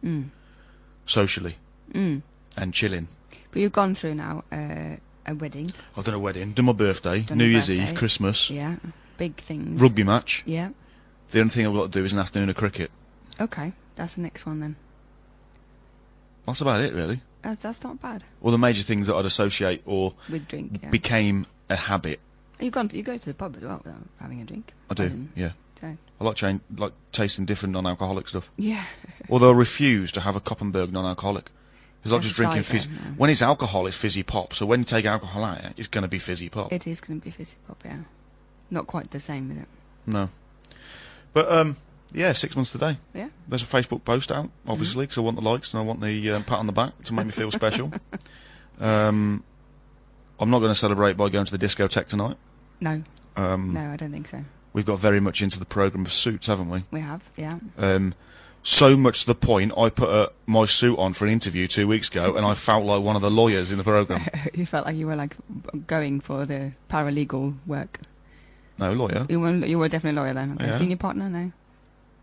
socially, and chilling. But you've gone through now a wedding. I've done a wedding, done my birthday, New Year's Eve, Christmas. Yeah, big things. Rugby match. Yeah. The only thing I've got to do is an afternoon of cricket. Okay, that's the next one then. That's about it, really. That's not bad. All the major things that I'd associate or with drink became a habit. You go to the pub as well without having a drink. I do, yeah. So. I like tasting different non-alcoholic stuff. Yeah. Although I refuse to have a Koppenberg non-alcoholic. It's like just drinking fizzy. No. When it's alcohol, it's fizzy pop. So when you take alcohol out, it's going to be fizzy pop. It is going to be fizzy pop, yeah. Not quite the same, is it? No. But, yeah, 6 months today. Yeah. There's a Facebook post out, obviously, because I want the likes and I want the pat on the back to make me feel special. I'm not going to celebrate by going to the discotheque tonight. No. No, I don't think so. We've got very much into the programme of suits, haven't we? We have, yeah. So much to the point, I put my suit on for an interview 2 weeks ago, and I felt like one of the lawyers in the programme. You felt like you were like going for the paralegal work. No, lawyer. You were definitely a lawyer then. Okay. Yeah. Senior partner, no.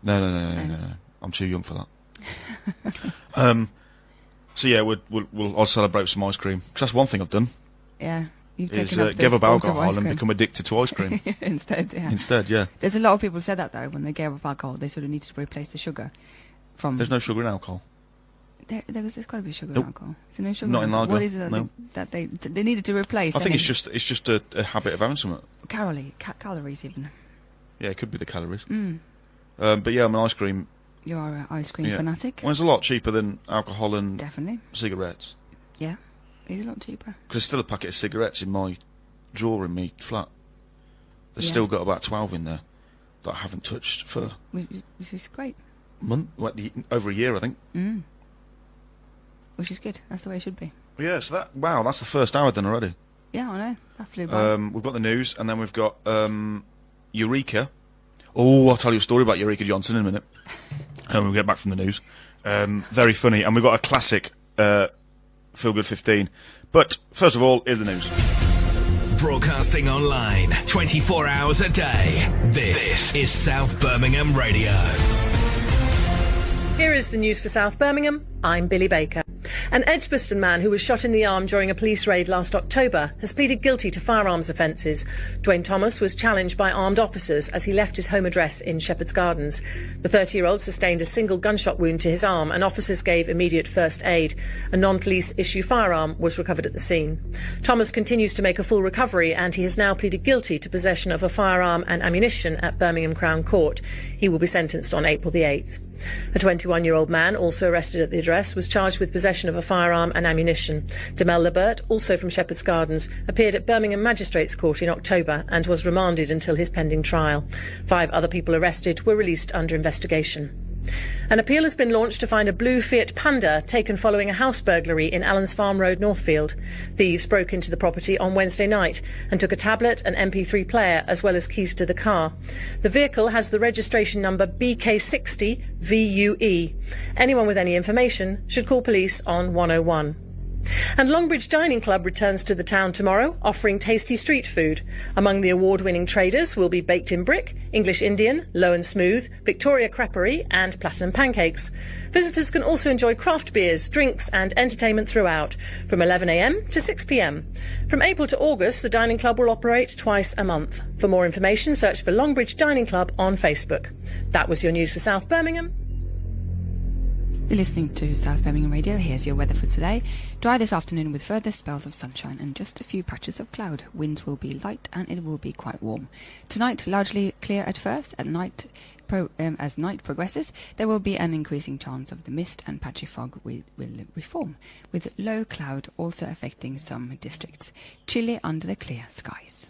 No. I'm too young for that. So yeah, I'll celebrate with some ice cream, because that's one thing I've done. Yeah. You've taken up give up alcohol and become addicted to ice cream. Instead, yeah. There's a lot of people who said that, though, when they gave up alcohol, they sort of need to replace the sugar from... There's no sugar in alcohol. There's got to be sugar in alcohol. Is there no sugar? Not in lager. What is it that they needed to replace? I think it's just a habit of having something. Calories, even. Yeah, it could be the calories. But yeah, I'm an ice cream... You are an ice cream fanatic? Well, it's a lot cheaper than alcohol and definitely cigarettes. Yeah, it's a lot cheaper. Because there's still a packet of cigarettes in my drawer in me flat. There's still got about 12 in there that I haven't touched for... Which is great. Over a year, I think. Which is good. That's the way it should be. Yeah, so that's the first hour done already. Yeah, I know. That flew by. We've got the news, and then we've got Eureka. Oh, I'll tell you a story about Eureka Johnson in a minute. When we get back from the news. Very funny. And we've got a classic Feel Good 15. But, first of all, here's the news. Broadcasting online 24 hours a day. This is South Birmingham Radio. Here is the news for South Birmingham. I'm Billy Baker. An Edgbaston man who was shot in the arm during a police raid last October has pleaded guilty to firearms offences. Dwayne Thomas was challenged by armed officers as he left his home address in Shepherd's Gardens. The 30-year-old sustained a single gunshot wound to his arm and officers gave immediate first aid. A non-police issue firearm was recovered at the scene. Thomas continues to make a full recovery and he has now pleaded guilty to possession of a firearm and ammunition at Birmingham Crown Court. He will be sentenced on April the 8th. A 21-year-old man, also arrested at the address, was charged with possession of a firearm and ammunition. Demel Lebert, also from Shepherd's Gardens, appeared at Birmingham Magistrates Court in October and was remanded until his pending trial. 5 other people arrested were released under investigation. An appeal has been launched to find a blue Fiat Panda taken following a house burglary in Allens Farm Road, Northfield. Thieves broke into the property on Wednesday night and took a tablet, an MP3 player, as well as keys to the car. The vehicle has the registration number BK60VUE. Anyone with any information should call police on 101. And Longbridge Dining Club returns to the town tomorrow, offering tasty street food. Among the award-winning traders will be Baked in Brick, English Indian, Low and Smooth, Victoria Creperie and Platinum Pancakes. Visitors can also enjoy craft beers, drinks and entertainment throughout, from 11 a.m. to 6 p.m. From April to August, the Dining Club will operate twice a month. For more information, search for Longbridge Dining Club on Facebook. That was your news for South Birmingham. You're listening to South Birmingham Radio. Here's your weather for today. Dry this afternoon with further spells of sunshine and just a few patches of cloud. Winds will be light and it will be quite warm. Tonight, largely clear at first. At night, as night progresses, there will be an increasing chance of the mist and patchy fog will reform, with low cloud also affecting some districts. Chilly under the clear skies.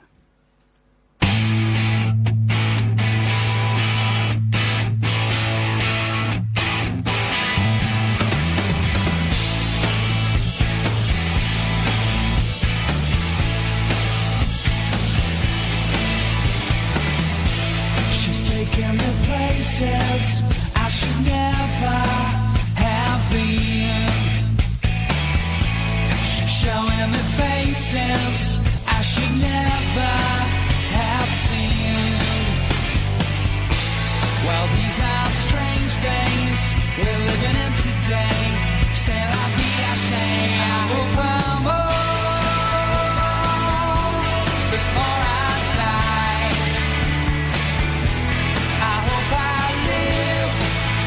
Taking me places I should never have been. She's showing me faces I should never have seen. Well, these are strange days we're living in today. C'est la vie, I say. I hope I'm old before I die. I hope I live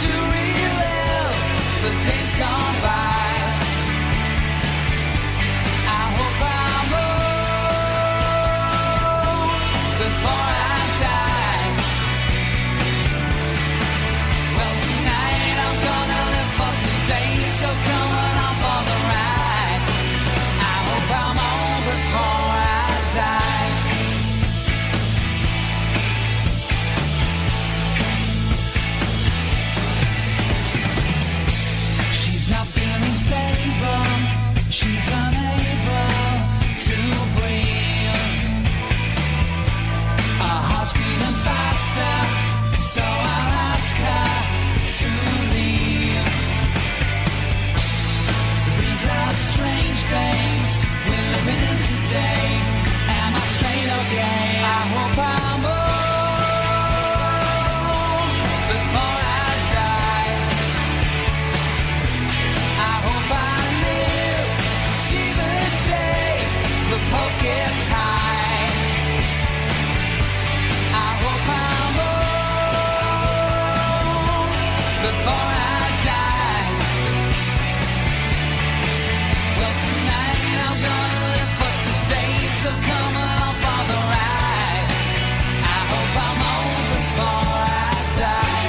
to relive the days gone by. I hope I'm old before I die. Well, tonight I'm gonna live for today, so come along for the ride. I hope I'm old before I die. She's not feeling stable, she's unable to breathe. Her heart's beating faster, so I'll ask her to leave. These are strange days we're living in today. Am I straight or gay? I hope I'm old before I die. I hope I live to see the day the poke gets high. I hope I'm old before I die. Well, tonight I'm gonna live for today, so come along for the ride. I hope I'm old before I die.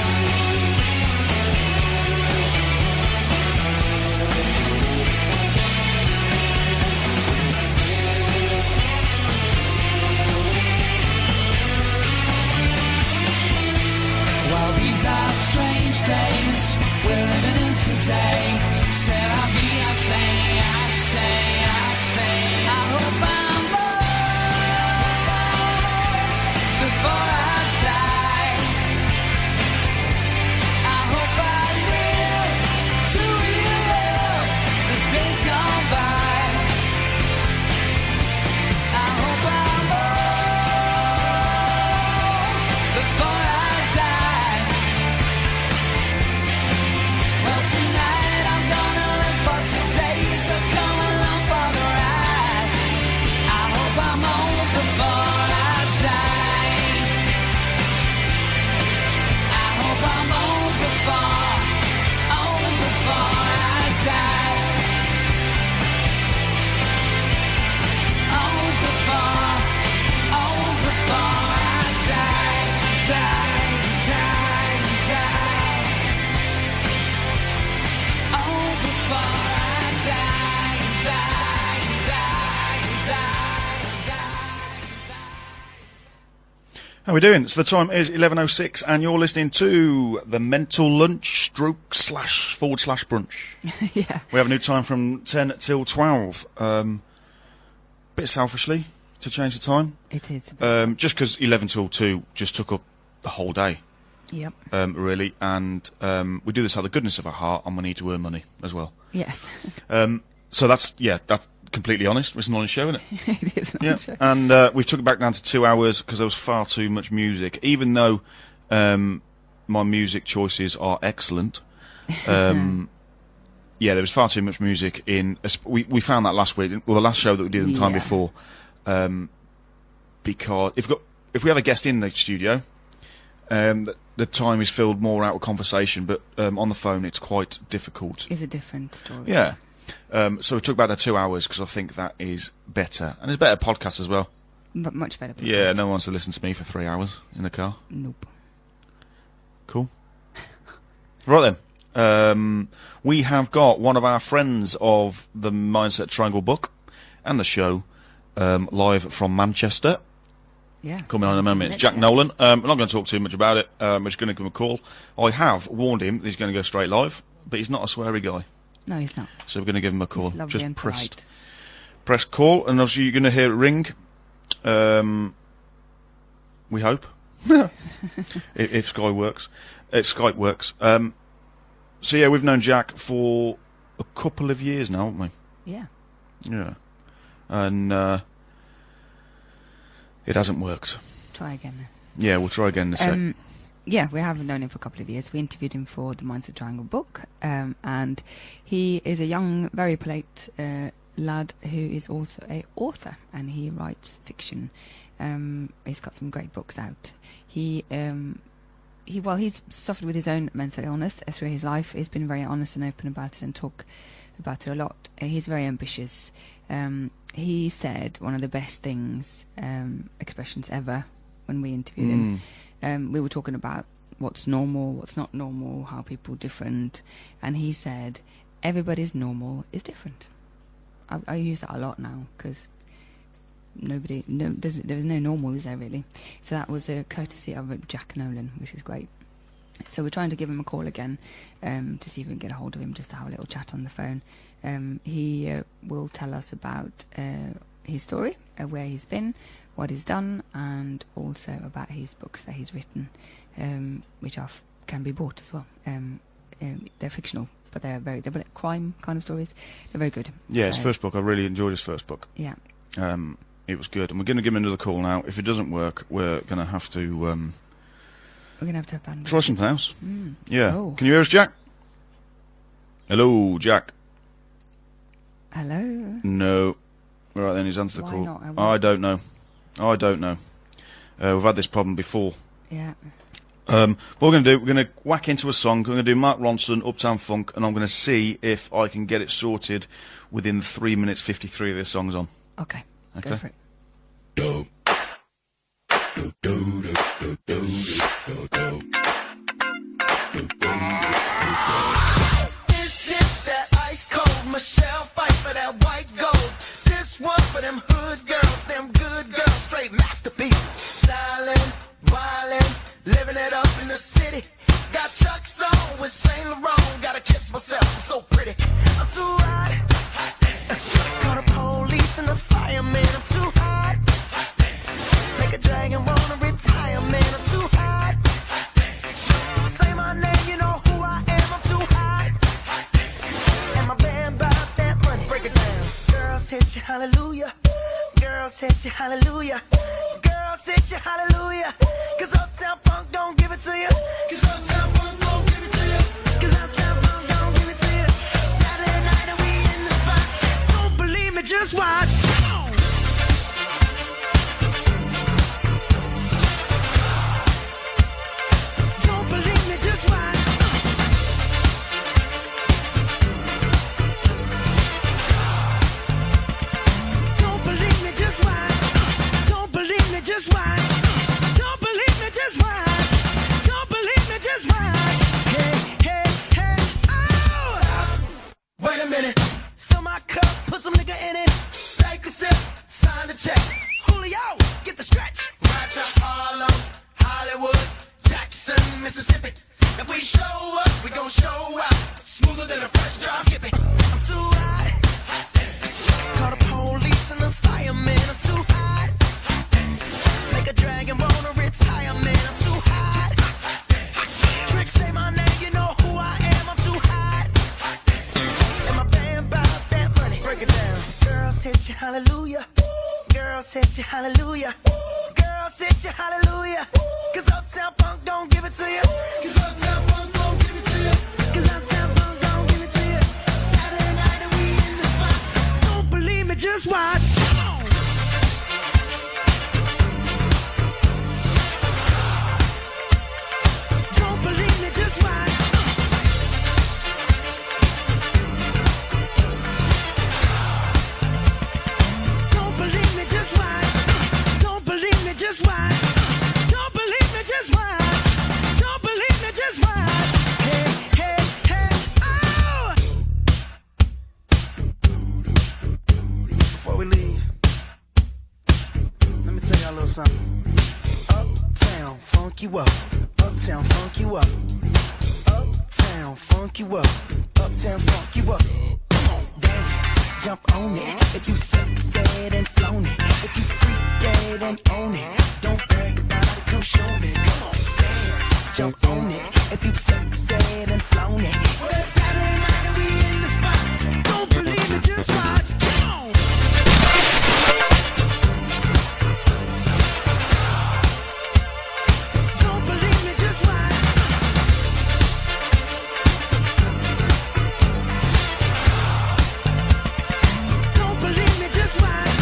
Well, these are strange days we're living in today. C'est la vie, I say, I say, I say. I hope I'm old before I die. I hope I live to relive the days gone by. I hope I'm old before I die. Well, tonight I'm gonna live for today, so come along for the ride. I hope I'm old before I die. I hope I'm old before I die. Old before I die, die, die, die. Oh, before I die, die, die, die, die. How are we doing? So the time is 11:06 and you're listening to the Mental Lunch stroke slash / brunch. Yeah. We have a new time from 10 till 12. Bit selfishly to change the time. It is. Just because 11 till 2 just took up the whole day. Yep. Really. And we do this out of the goodness of our heart and we need to earn money as well. Yes. So that's completely honest. It's an honest show, isn't it? It is an honest show. And we took it back down to 2 hours because there was far too much music. Even though my music choices are excellent, there was far too much music in. We found that last week, the last show that we did the time before, because if we have a guest in the studio, the time is filled more out of conversation, but on the phone it's quite difficult. It's a different story. Yeah. So we took about 2 hours because I think that is better, and it's a better podcast as well. But much better podcast. Yeah, no one wants to listen to me for 3 hours in the car. Nope. Cool. Right then, we have got one of our friends of the Mindset Triangle book and the show live from Manchester. Yeah. Coming on in a moment. It's Jack Nolan. I'm not going to talk too much about it. We're just going to give him a call. I have warned him that he's going to go straight live, but he's not a sweary guy. No, he's not. So we're going to give him a call. He's lovely just and press call, and obviously you're going to hear it ring. We hope. if Skype works. Skype works. So yeah, we've known Jack for a couple of years now, haven't we? Yeah. Yeah. And it hasn't worked. Try again then. Yeah, we'll try again in a sec. Yeah, we have known him for a couple of years. We interviewed him for the Mindset Triangle book, and he is a young, very polite lad who is also an author, and he writes fiction. He's got some great books out. He's suffered with his own mental illness through his life. He's been very honest and open about it and talk about it a lot. He's very ambitious. He said one of the best expressions ever when we interviewed him. We were talking about what's normal, what's not normal, how people are different, and he said everybody's normal is different. I use that a lot now because there's no normal, is there really? So that was a courtesy of Jack Nolan, which is great. So we're trying to give him a call again to see if we can get a hold of him, just to have a little chat on the phone. He will tell us about his story, where he's been, what he's done, and also about his books that he's written, which can be bought as well. They're fictional, but they're like crime kind of stories. They're very good. Yeah, his first book, I really enjoyed his first book. Yeah. It was good, and we're going to give him another call now. If it doesn't work, we're going to have to abandon try something else. Yeah. Oh. Can you hear us, Jack? Hello, Jack. Hello. No. All right, then he's answered the Why call. not? I don't know. We've had this problem before. Yeah. What we're going to do, we're going to whack into a song. We're going to do Mark Ronson, Uptown Funk, and I'm going to see if I can get it sorted within 3 minutes 53 of this song's on. Okay. Okay. Go for it. This is that ice cold Michelle fight for that white gold. This one for them hood girls, them good girls, straight masterpieces. Stylin', wildin', living it up in the city. Got Chuck's on with Saint Laurent. Gotta kiss myself, I'm so pretty. I'm too hot. Call the police and the fireman. I'm too hot. Make a dragon wanna retire, man. I'm too hot. Say my name, you know who I am. I'm too hot. And my band about that money. Break it down. Girls hit you, hallelujah. Girls hit you, hallelujah. Girls hit you, hallelujah. Cause Uptown Funk don't give it to you. Cause Uptown Funk don't give it to you. Cause Uptown Funk don't give it to you. Saturday night and we in the spot. Don't believe me, just watch. Don't believe me, just watch. Don't believe me, just watch. Don't believe me, just watch. Don't believe me, just watch. Don't believe me, just watch. hallelujah. Girls hit you hallelujah. Girls hit you hallelujah. 'Cause Uptown Funk don't give it to you. 'Cause Uptown Funk don't give it to you. 'Cause Uptown Funk don't give it to you. Saturday night and we in the spot. Don't believe me, just watch. Don't believe me, just watch. Don't believe me, just watch. Don't believe me, just watch. Don't believe me, just watch. Don't believe me, just watch. Hey, hey, hey, oh! Before we leave, let me tell y'all a little something. Uptown, funk you up. Uptown, funk you up. Uptown, funk you up. Uptown, funk you up. Come on, dance, jump on it. If you sexed and flown it. If you freaked dead and own it. Don't brag about it, come show me. Come on, dance, jump on it. If you sexed and flown it. Well, it's Saturday night and we in the spot. Don't believe it, just watch. Come on. Don't believe me, just watch. Don't believe me, just watch.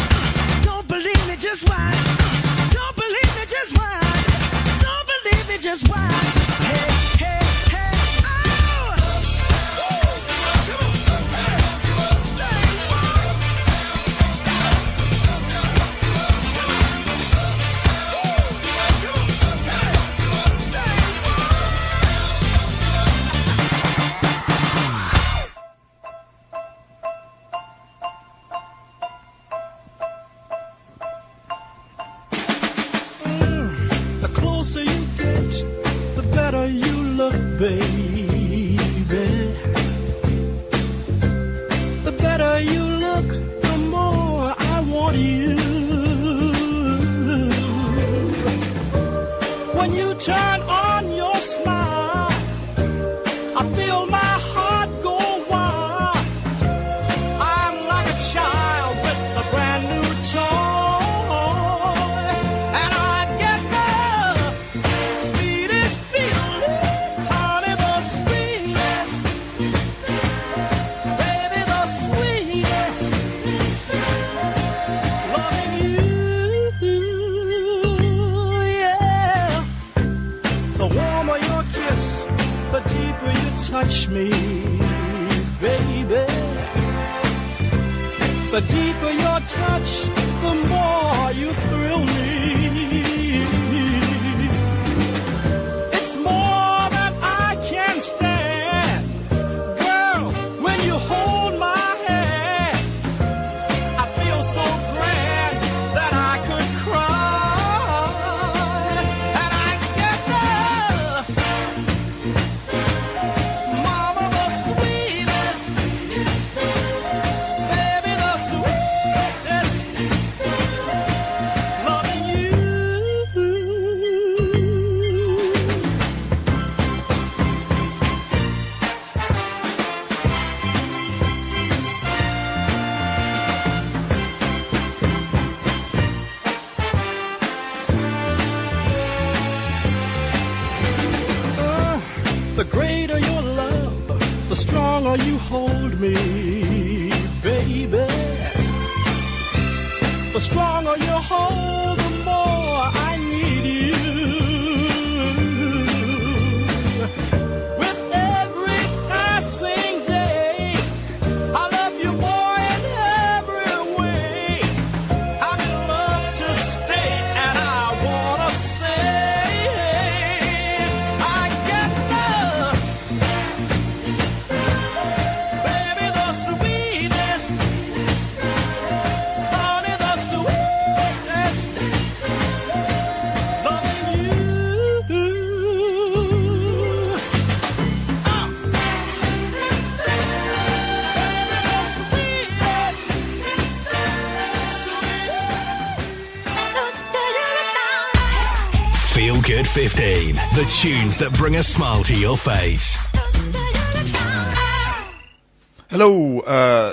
Don't believe me, just watch. Don't believe me, just watch. Don't believe me, just watch. Hey, hey, hey, oh! The closer you get, the better you look, baby. The better you look, the more I want you. When you turn on your smile, I feel my heart go wild. I'm like a child with a brand new toy, and I get the sweetest feeling, honey, the sweetest, baby, the sweetest, loving you, yeah. The warmer your kiss, the deeper you touch me, baby. The deeper your touch, the more you thrill me. It's more than I can stand. Girl, when you hold my hand, I feel so grand that I could cry. And I get the mama, the sweetest, baby, the sweetest, loving you. The greater your love, the stronger you hold me, baby. The stronger you hold, the more I need you. With every passing day, I love you more in every way. I'm in love to stay, and I wanna say, I get love, baby, the sweetest, honey, the sweetest, loving you. Feel Good 15. The tunes that bring a smile to your face. Hello,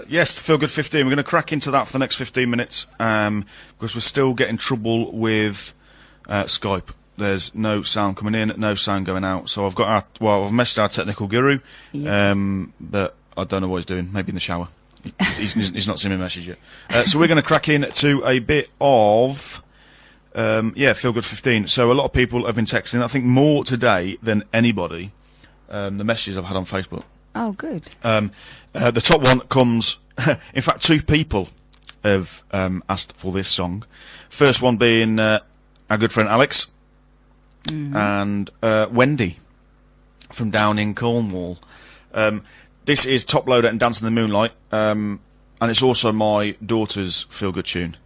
yes, Feel Good 15. We're going to crack into that for the next 15 minutes, because we're still getting trouble with Skype. There's no sound coming in, no sound going out. So I've messaged our technical guru, but I don't know what he's doing. Maybe in the shower. He's not seen my message yet. So we're going to crack into a bit of, Feel Good 15. So a lot of people have been texting, I think more today than anybody, the messages I've had on Facebook. Oh, good. The top one comes, in fact, 2 people have asked for this song. First one being our good friend Alex and Wendy from down in Cornwall. This is Top Loader and Dance in the Moonlight, and it's also my daughter's feel-good tune.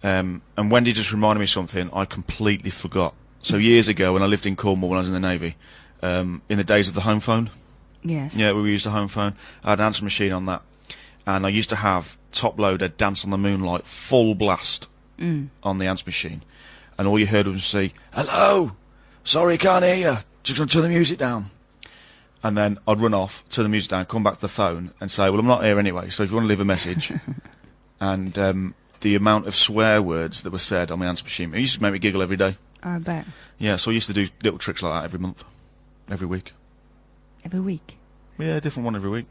And Wendy just reminded me of something I completely forgot. So years ago, when I lived in Cornwall when I was in the Navy, in the days of the home phone, yes. Yeah, we used a home phone. I had an answering machine on that. And I used to have Top Loader, Dance on the Moonlight, full blast on the answering machine. And all you heard was say, "Hello! Sorry, can't hear you. Just going to turn the music down." And then I'd run off, turn the music down, come back to the phone and say, "Well, I'm not here anyway, so if you want to leave a message." And the amount of swear words that were said on my answering machine, it used to make me giggle every day. I bet. Yeah, so I used to do little tricks like that every month, every week. Every week? Yeah, a different one every week.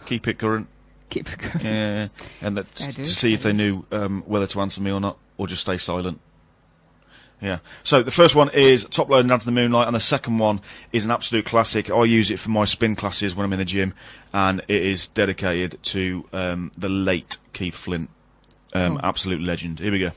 Keep it current. Keep it current. Yeah, and to see if they knew whether to answer me or not, or just stay silent. Yeah. So the first one is Top Load and Dance in the Moonlight, and the second one is an absolute classic. I use it for my spin classes when I'm in the gym, and it is dedicated to the late Keith Flint. Absolute legend. Here we go.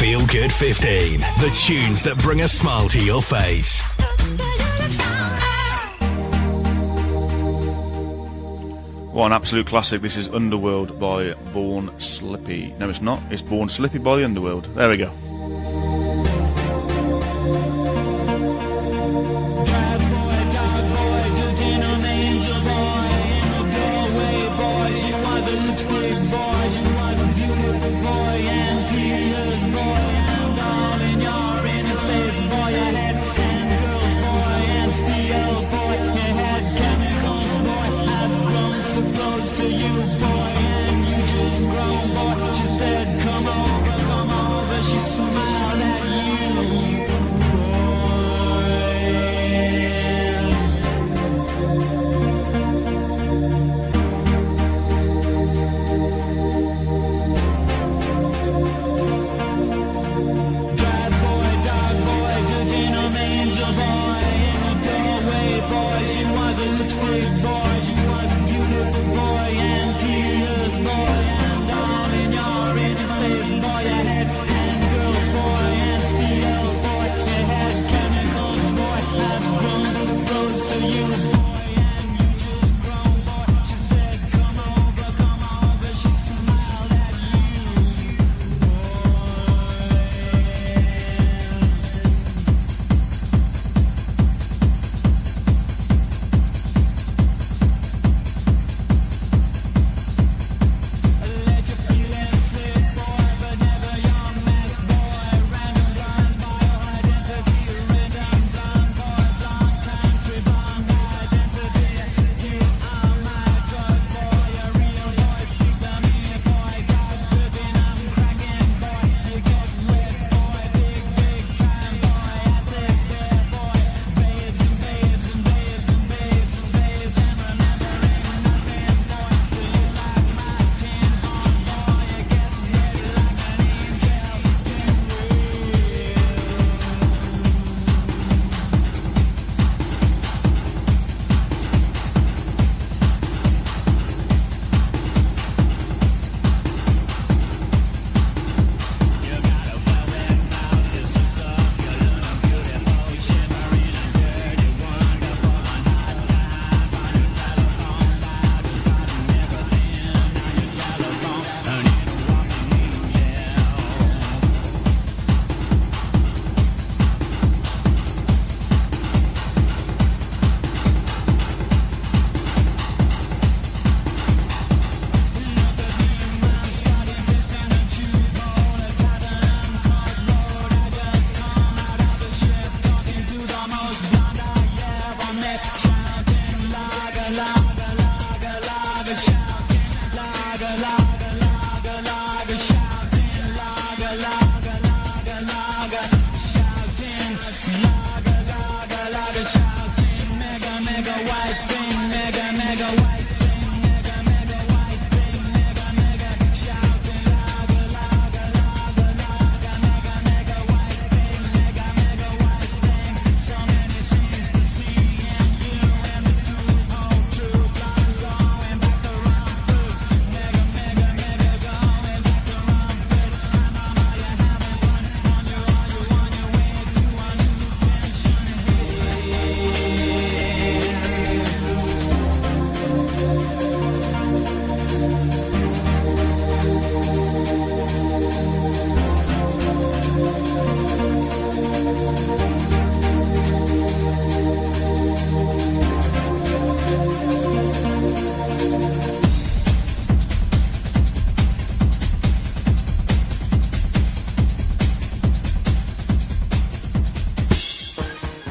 Feel Good 15. The tunes that bring a smile to your face. What an absolute classic. This is Underworld by Born Slippy. No, it's not. It's Born Slippy by the Underworld. There we go.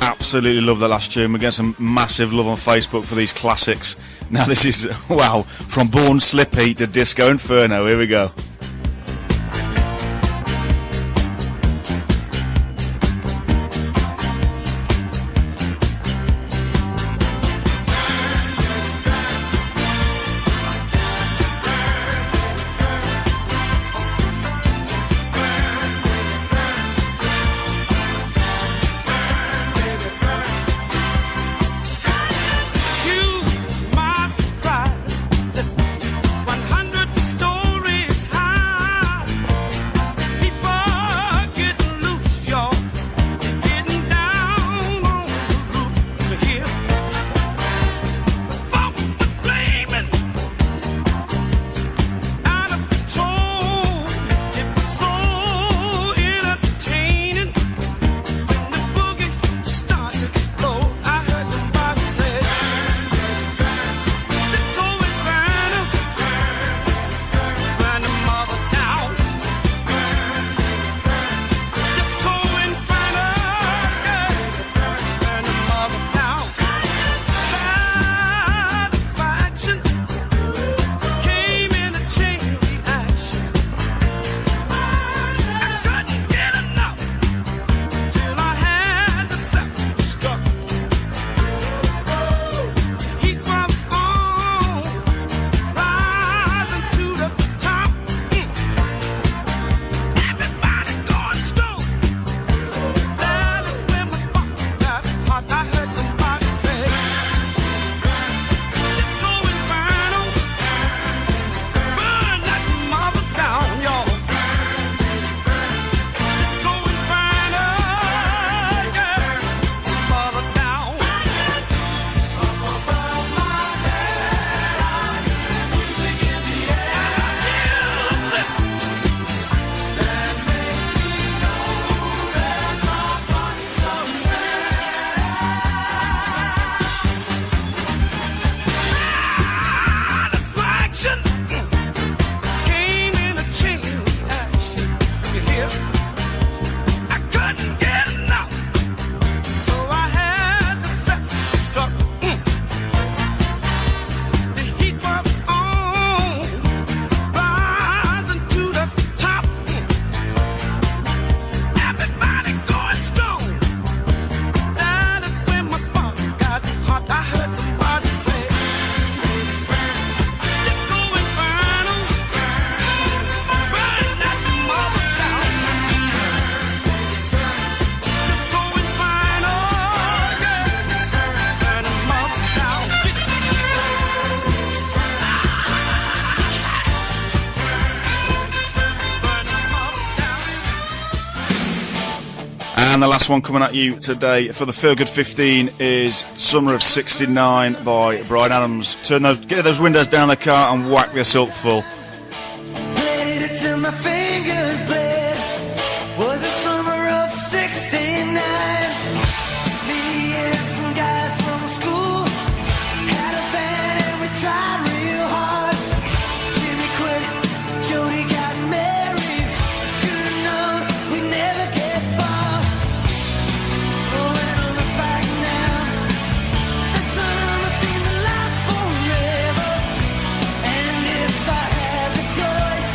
Absolutely love that last tune. We're getting some massive love on Facebook for these classics. Now this is, wow, from Born Slippy to Disco Inferno. Here we go. To my surprise, there's 100 stories high. And the last one coming at you today for the Feel Good 15 is Summer of 69 by Bryan Adams. Get those windows down the car and whack this up full. Played it till my fingers bled. Was the summer of 69. Me and some guys from school had a band and we tried real hard. Jimmy quit, Jody got married. Should've known we'd never get far. Oh, when I look back now, that summer seemed to last forever. And if I had the choice,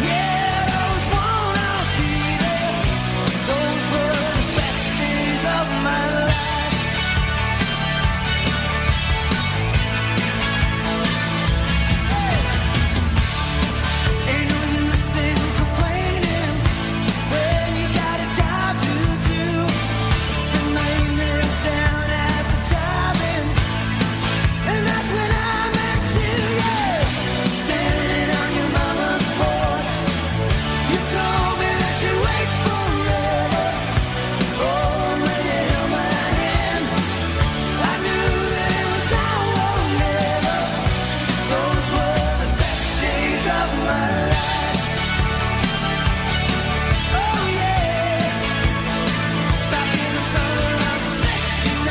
yeah, those won't all be there. Those were the best days of my life. Ain't no use in complaining when you got a job to do. Spend my evenings down at the drive-in, and that's when I met you, yeah. Standing on your mama's porch, you told me that you'd wait forever. Oh, when you held my hand, I knew that it was now or never. Those were the best days of my life. Oh, yeah. Back in the summer of 69.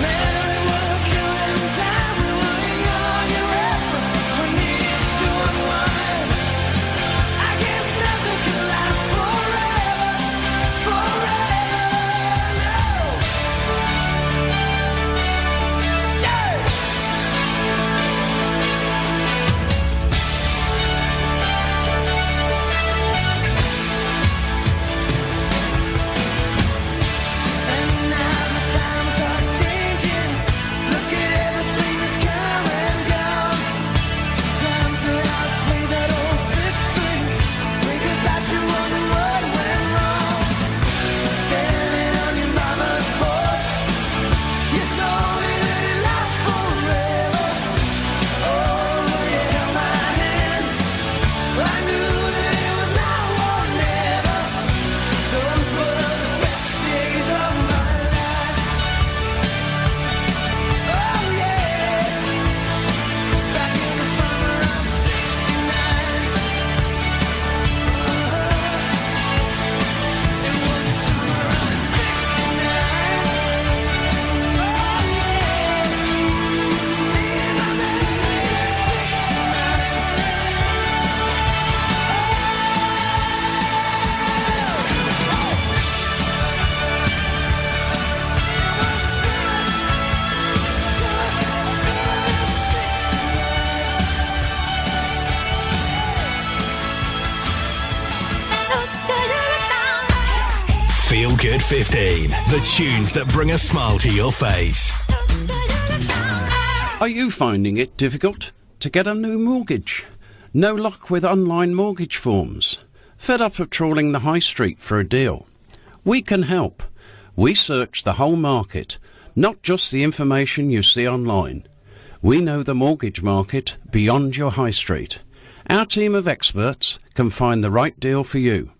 Man, we were killing time. We were young and restless. We needed to unwind. I guess nothing could last forever, no. Yeah. And now the times are changing. Look at everything that's come and gone. Times that I play that old six string. Think about you, wonder what went wrong. Standing on your mama's porch, you told me that it lasts forever. Oh, when you held my hand, I knew that it was now or never. Those were the best days of my life. Oh, yeah. Back in the summer of 69. It was the summer of 69. Oh, yeah. Me and my Feel Good 15. The tunes that bring a smile to your face. Are you finding it difficult to get a new mortgage? No luck with online mortgage forms? Fed up of trawling the high street for a deal? We can help. We search the whole market, not just the information you see online. We know the mortgage market beyond your high street. Our team of experts can find the right deal for you.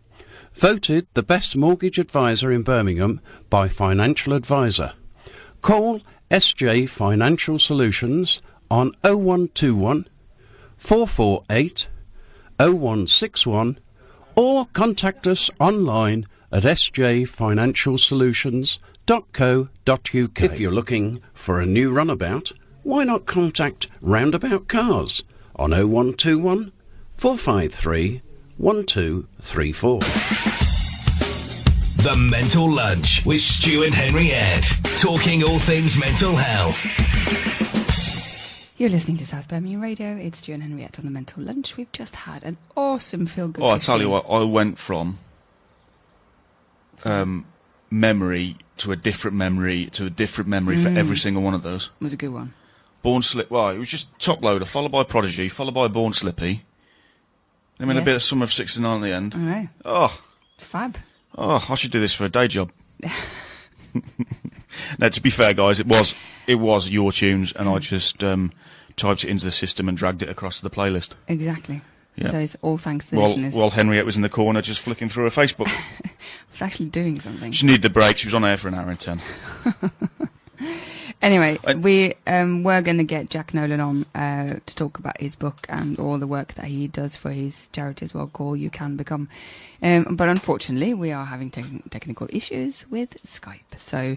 Voted the best mortgage advisor in Birmingham by Financial Advisor. Call SJ Financial Solutions on 0121 448 0161 or contact us online at sjfinancialsolutions.co.uk. If you're looking for a new runabout, why not contact Roundabout Cars on 0121 453 1234. The Mental Lunch with Stu and Henriette. Talking all things mental health. You're listening to South Birmingham Radio. It's Stu and Henriette on the Mental Lunch. We've just had an awesome feel-good. Oh, I tell you what, I went from memory to a different memory to a different memory for every single one of those. It was a good one. Born Slip. Well, it was just Top Loader, followed by Prodigy, followed by Born Slippy. I mean, a bit of Summer of 69 at the end. All right. Oh. Fab. Oh, I should do this for a day job. Now, to be fair, guys, it was your tunes, and I just typed it into the system and dragged it across to the playlist. Exactly. Yeah. So it's all thanks to the listeners. While Henriette was in the corner just flicking through her Facebook. I was actually doing something. She needed the break. She was on air for an hour and 10. Anyway, we were going to get Jack Nolan on to talk about his book and all the work that he does for his charity as well, called You Can Become. But unfortunately, we are having technical issues with Skype. So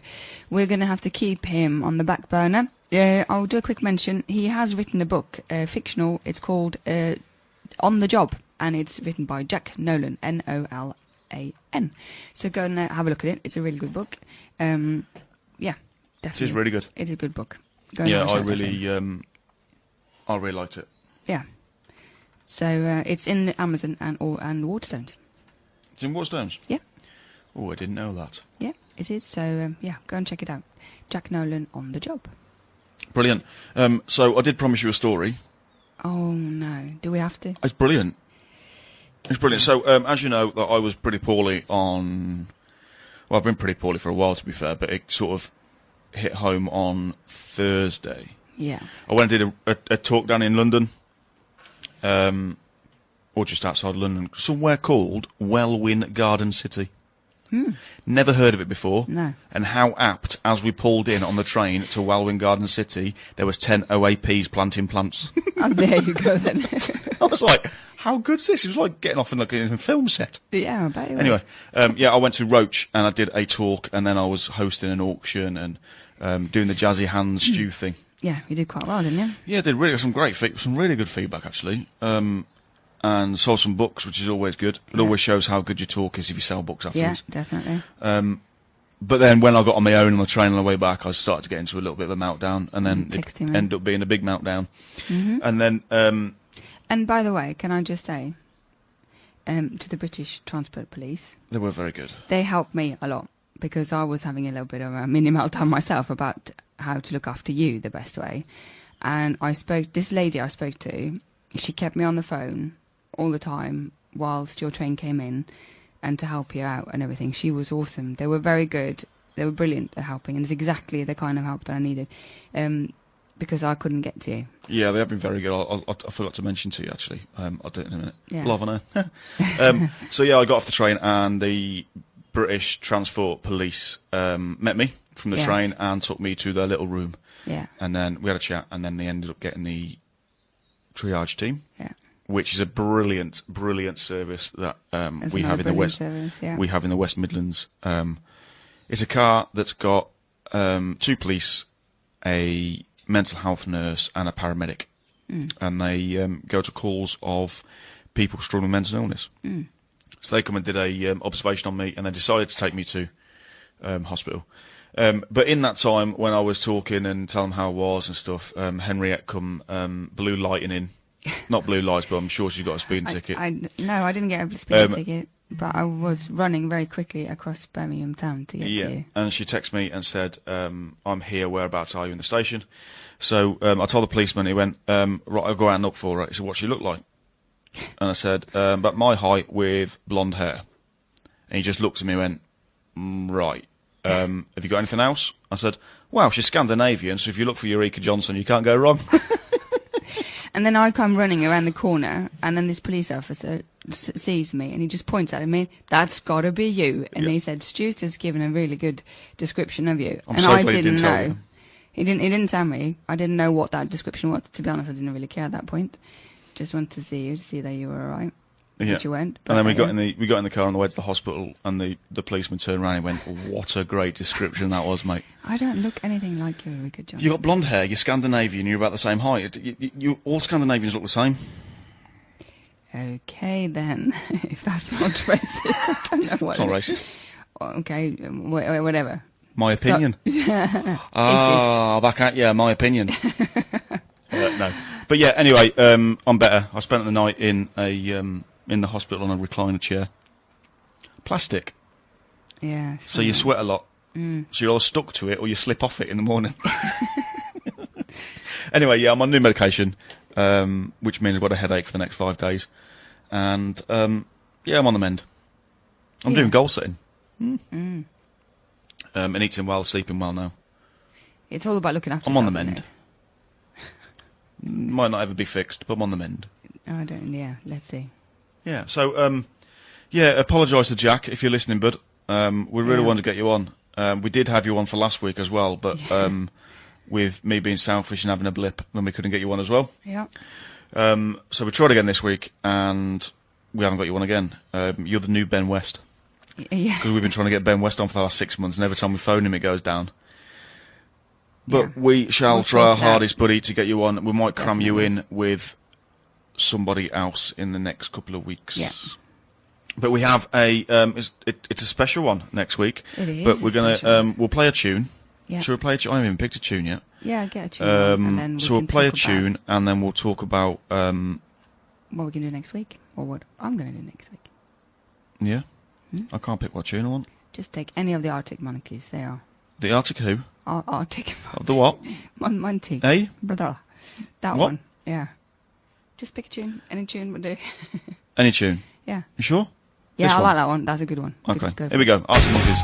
we're going to have to keep him on the back burner. I'll do a quick mention. He has written a book, fictional. It's called On the Job, and it's written by Jack Nolan, Nolan. So go and have a look at it. It's a really good book. Yeah. Definitely. It is really good. It is a good book. I really liked it. Yeah. So it's in Amazon and Waterstones. It's in Waterstones? Yeah. Oh, I didn't know that. Yeah, it is. So yeah, go and check it out. Jack Nolan, On the Job. Brilliant. So I did promise you a story. Oh no, do we have to? It's brilliant. It's brilliant. So as you know, I was pretty poorly on. Well, I've been pretty poorly for a while, to be fair, but it sort of hit home on Thursday. Yeah. I went and did a talk down in London, or just outside London, somewhere called Welwyn Garden City. Never heard of it before. No. And how apt, as we pulled in on the train to Welwyn Garden City, there was 10 OAPs planting plants. Oh, there you go then. I was like, how good's this? It was like getting off in a film set. Yeah, I bet it was. Anyway, I went to Roach and I did a talk, and then I was hosting an auction and doing the Jazzy Hands stew thing. Yeah, you did quite well, didn't you? Yeah, I did some really good feedback actually. And sold some books, which is always good. It always shows how good your talk is if you sell books afterwards. Yeah, definitely. But then when I got on my own on the train on the way back, I started to get into a little bit of a meltdown, and then it ended up being a big meltdown. And then... and by the way, can I just say, to the British Transport Police... They were very good. They helped me a lot, because I was having a little bit of a mini meltdown myself about how to look after you the best way. And this lady I spoke to, she kept me on the phone all the time whilst your train came in, and to help you out and everything. She was awesome. They were very good. They were brilliant at helping, and it's exactly the kind of help that I needed, because I couldn't get to you. Yeah, they have been very good. I forgot to mention to you, actually. I'll do it in a minute. Yeah. Love on her. So yeah, I got off the train, and the British Transport Police met me from the train and took me to their little room. Yeah. And then we had a chat, and then they ended up getting the triage team. Yeah. Which is a brilliant service that we have in the West. We have in the West Midlands. It's a car that's got 2 police, a mental health nurse, and a paramedic, and they go to calls of people struggling with mental illness. So they come and did a observation on me, and they decided to take me to hospital. But in that time, when I was talking and telling them how I was and stuff, Henriette come blue lighting in. Not blue lights, but I'm sure she's got a speeding ticket. No, I didn't get a speeding ticket, but I was running very quickly across Birmingham town to get to you. And she texted me and said, I'm here, whereabouts are you in the station? So I told the policeman, he went, right, I'll go out and look for her. He said, what's she look like? And I said, about my height with blonde hair. And he just looked at me and went, right. Have you got anything else? I said, well, she's Scandinavian, so if you look for Eureka Johnson, you can't go wrong. And then I come running around the corner, and then this police officer sees me, and he just points at me. That's got to be you. And he said, Stu's just given a really good description of you. I'm so I glad didn't tell know. you. He didn't tell me. I didn't know what that description was. To be honest, I didn't really care at that point. Just wanted to see you, to see that you were all right. Yeah. Which you weren't. And then we got in the car on the way to the hospital, and the policeman turned around and went, what a great description that was, mate. I don't look anything like you, Eureka Johnson. You got blonde hair, you're Scandinavian, you're about the same height. You all Scandinavians look the same. Okay, then. If that's not racist, I don't know what. It's not racist. Okay, whatever. My opinion. Back at you, my opinion. No. But yeah, anyway, I'm better. I spent the night in the hospital on a recliner chair. Plastic. Yeah. So you sweat a lot. So you're all stuck to it, or you slip off it in the morning. Anyway, yeah, I'm on new medication, which means I've got a headache for the next 5 days. And, yeah, I'm on the mend. I'm doing goal setting. And eating well, sleeping well now. It's all about looking after I'm on the yourself, mend. Might not ever be fixed, but I'm on the mend. I don't. Yeah, let's see. Yeah. So, apologise to Jack if you're listening, bud. We really wanted to get you on. We did have you on for last week as well, but with me being selfish and having a blip, then we couldn't get you on as well. Yeah. So we tried again this week, and we haven't got you on again. You're the new Ben West. Yeah. Because we've been trying to get Ben West on for the last 6 months, and every time we phone him, it goes down. But we shall try our hardest, buddy, to get you on. We might cram you in with somebody else in the next couple of weeks. Yeah. But we have it's a special one next week. It is. But we're gonna we'll play a tune. Yeah. Should we play a tune? I haven't even picked a tune yet. Yeah, get a tune. And then so we'll play a tune, and then we'll talk about what we're gonna do next week, or what I'm gonna do next week. Yeah. I can't pick what tune I want. Just take any of the Arctic monkeys. They are. The Arctic who? Arctic. Of the what? Monty. Eh? Brother. That What? one. Yeah. Just pick a tune. Any tune would do. Any tune? Yeah. You sure? Yeah, This I one? like that one. That's a good one. Okay. Go Here we go. Arctic Monkeys.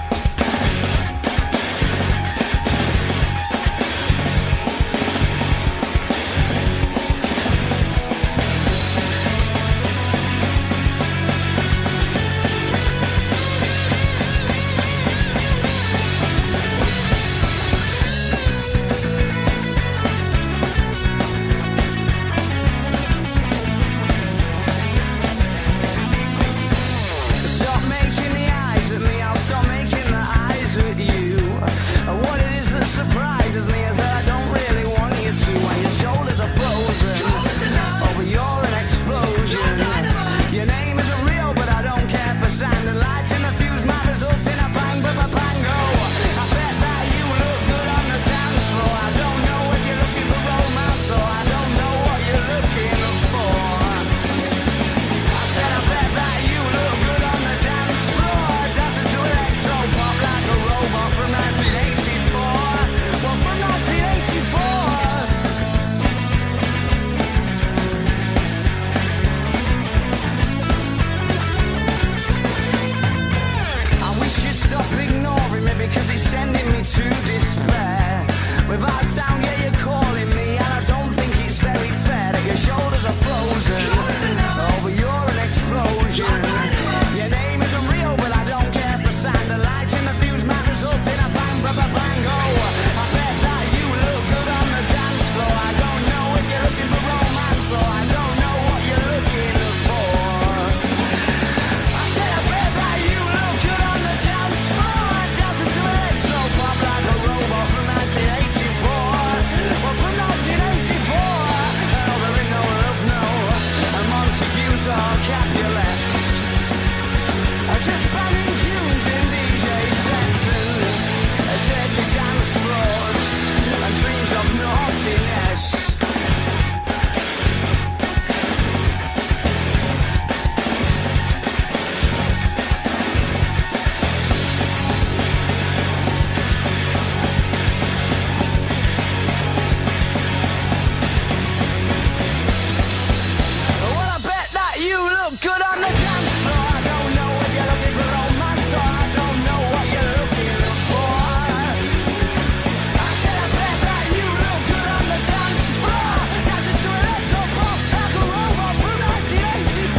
Stop making the eyes at me, I'll stop making the eyes at you. What it is that surprises me is that I don't really want you to. When your shoulders are frozen, oh, but you're an explosion. Your name isn't real, but I don't care for sand and lights in the fuse. My results in a bang, bango. I bet that you look good on the dance floor. I don't know if you're looking for romance or I don't know what you're looking for. I said I bet that you look good on the dance floor, dancing to electro pop like a robot from 1984. Well, from 1984. I wish you'd stop ignoring me because it's sending me to despair. Without sound, yeah, you're calling me, and I don't think it's very fair that your shoulders are frozen. Oh, but you're an explosion. Your name isn't real, but I don't care for sand. The lights in the fuse might result in a bang, bango. I bet that you look good on the dance floor. I don't know if you're looking for romance or I don't know what you're looking for. I said I bet that you look good on the dance floor, dancing to electro pop like a robot from 1984. Well, from 1984. Oh, there ain't no love, no. And Montagues or Capulets. Just banging tunes in DJ sets and dirty dance floors and dreams of naughtiness. Well, I bet that you look good on the dance floor. I don't know if you're looking for romance or I don't know what you're looking for. I said I bet that you look good on the dance floor, dancing to electro pop like a robot from 1984.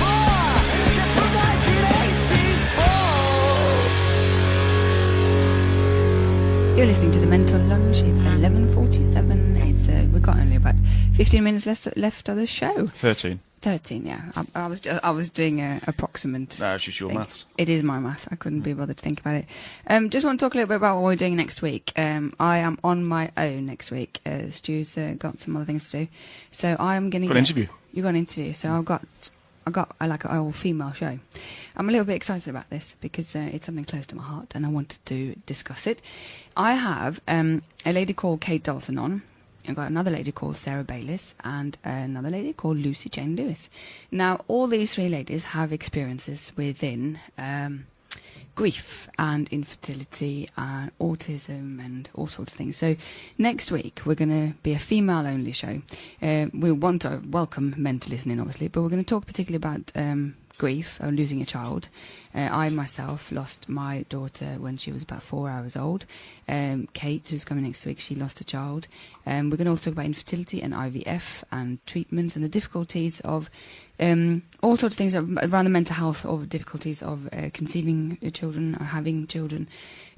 Just from 1984. You're listening to the Mental Lunch. It's 11:47. It's we've got only about 15 minutes left of the show. 13. 13, yeah. I was doing a approximate. No, it's just your thing. maths. It is my math. I couldn't be bothered to think about it. Just want to talk a little bit about what we're doing next week. I am on my own next week. Stu's got some other things to do, so I'm going to Got an interview. You got an interview, so I got like an all-female show. I'm a little bit excited about this because it's something close to my heart, and I wanted to discuss it. I have a lady called Kate Dawson on. I've got another lady called Sarah Bayliss and another lady called Lucy Jane Lewis. Now, all these three ladies have experiences within grief and infertility and autism and all sorts of things. So next week we're going to be a female-only show. We want to welcome men to listen in, obviously, but we're going to talk particularly about grief of losing a child. I myself lost my daughter when she was about 4 hours old. Kate, who's coming next week, she lost a child. We're going to also talk about infertility and IVF and treatments and the difficulties of all sorts of things around the mental health of difficulties of conceiving children or having children,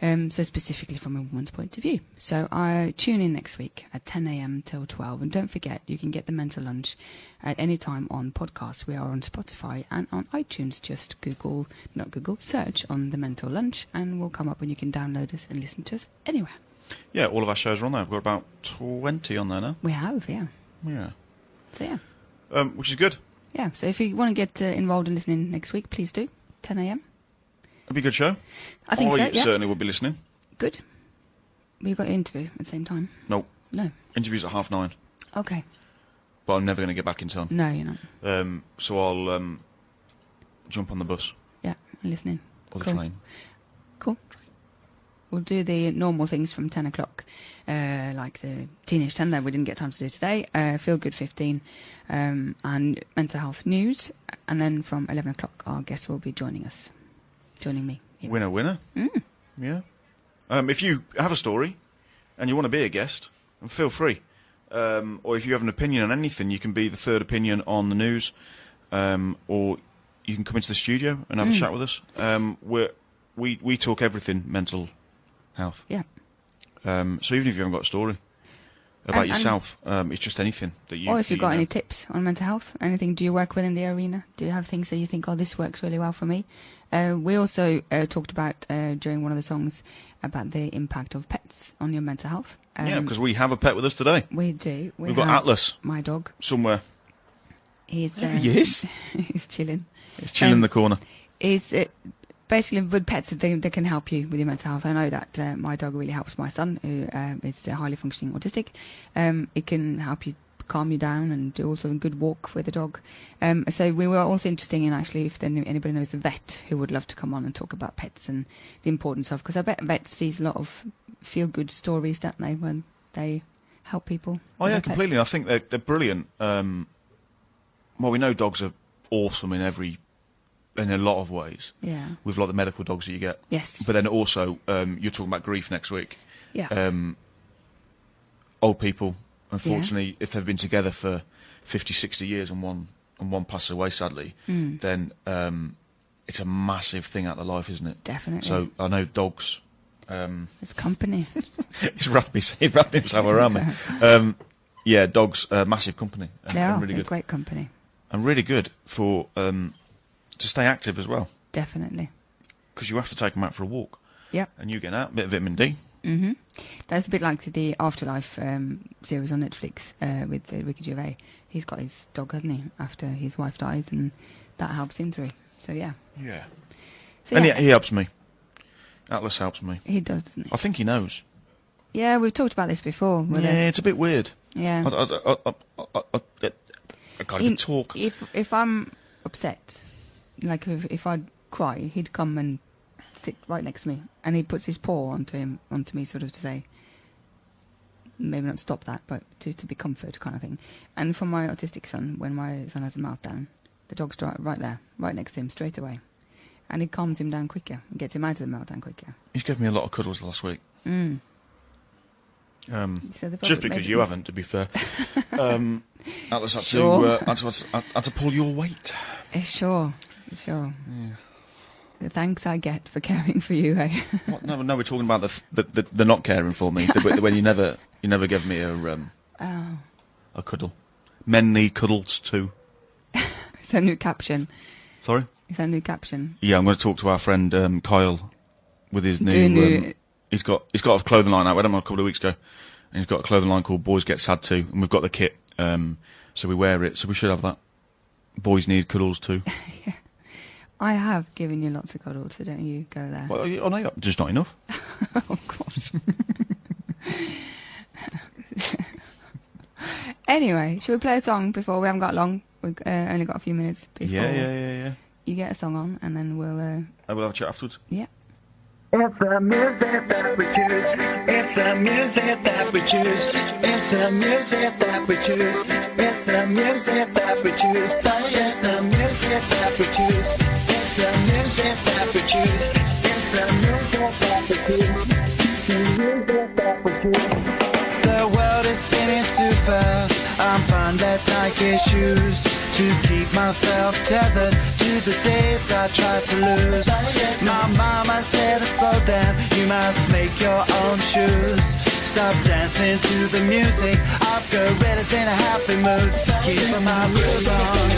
so specifically from a woman's point of view. So tune in next week at 10 a.m. till 12, and don't forget you can get the Mental Lunch at any time on podcasts. We are on Spotify and on iTunes. Just search on the Mental Lunch and we'll come up and you can download us and listen to us anywhere. Yeah, all of our shows are on there. We've got about 20 on there now. We have, yeah. Yeah. So yeah. Which is good. Yeah, so if you want to get involved in listening next week, please do. 10 a.m. It'll be a good show. I think so, yeah. Certainly will be listening. Good. We've got an interview at the same time. Nope. No. Interview's at 9:30. Okay. But I'm never going to get back in time. No, you're not. So I'll jump on the bus. Yeah, and listening. Or the train. Cool. We'll do the normal things from 10 o'clock, like the Teenage 10 that we didn't get time to do today, Feel Good 15, and Mental Health News. And then from 11 o'clock, our guest will be joining me. Yeah. Winner. Yeah. If you have a story and you want to be a guest, feel free. Or if you have an opinion on anything, you can be the third opinion on the news, or you can come into the studio and have a chat with us. We talk everything mental health. Yeah. So even if you haven't got a story about yourself, it's just anything that you... Or if you've got any tips on mental health, anything, do you work within the arena? Do you have things that you think, oh, this works really well for me? We also talked about, during one of the songs, about the impact of pets on your mental health. Yeah, because we have a pet with us today. We do. We've got Atlas. My dog. Somewhere. He is. He's chilling. He's chilling in the corner. Basically, with pets, they can help you with your mental health. I know that my dog really helps my son, who is highly functioning autistic. It can help you calm you down and do also a good walk with the dog. So we were also interested in actually if anybody knows a vet who would love to come on and talk about pets and the importance of, because I bet vets sees a lot of feel-good stories, don't they, when they help people. Oh yeah, completely. I think they're brilliant. Well, we know dogs are awesome in a lot of ways. Yeah. With like the medical dogs that you get. Yes. But then also, you're talking about grief next week. Yeah. Old people, unfortunately, if they've been together for 50, 60 years and one passes away sadly, then it's a massive thing out of their life, isn't it? Definitely. So I know dogs. It's company. He's wrapped himself around me. Yeah, dogs, massive company. They are. Really They're good. great company. And really good for to stay active as well. Definitely. Because you have to take them out for a walk. Yep. And you get out, a bit of vitamin D. Mm-hmm. That's a bit like the Afterlife series on Netflix with Ricky Gervais. He's got his dog, hasn't he, after his wife dies, and that helps him through. So, yeah. Yeah. So, and he helps me. Atlas helps me. He does, doesn't he? I think he knows. Yeah, we've talked about this before. Yeah, it's a bit weird. Yeah. I can't even talk. If I'm upset, like if I'd cry, he'd come and sit right next to me, and he puts his paw onto me, sort of to say, maybe not stop that, but to be comfort kind of thing. And for my autistic son, when my son has a meltdown, the dog's right there, right next to him, straight away, and it calms him down quicker and gets him out of the meltdown quicker. He's given me a lot of cuddles last week. So just because you haven't, to be fair. Atlas had to pull your weight. Sure. Yeah. The thanks I get for caring for you, eh? What? No, we're talking about the not caring for me. When you never gave me a cuddle. Men need cuddles too. Is that a new caption? Sorry? Is that a new caption? Yeah, I'm going to talk to our friend Kyle with his new. He's got a clothing line out. We had him on a couple of weeks ago, and he's got a clothing line called Boys Get Sad Too, and we've got the kit, so we wear it. So we should have that. Boys need cuddles too. Yeah. I have given you lots of cuddles, so don't you go there. Well, oh no, just not enough. Oh God. Anyway, should we play a song before? We haven't got long. We've only got a few minutes before. Yeah. You get a song on, and then we'll have a chat afterwards. Yeah. It's the music that we choose. It's the music that we choose. It's the music that we choose. It's the music that we choose. It's the music that we choose. It's the music that we choose. It's the music that we choose. The music that we choose. The world is spinning too fast. I'm finding that Nike shoes to keep myself tethered to the days I tried to lose. My mama said to slow down, you must make your own shoes. Stop dancing to the music, I've got gorillas in a happy mood, keeping my groove on.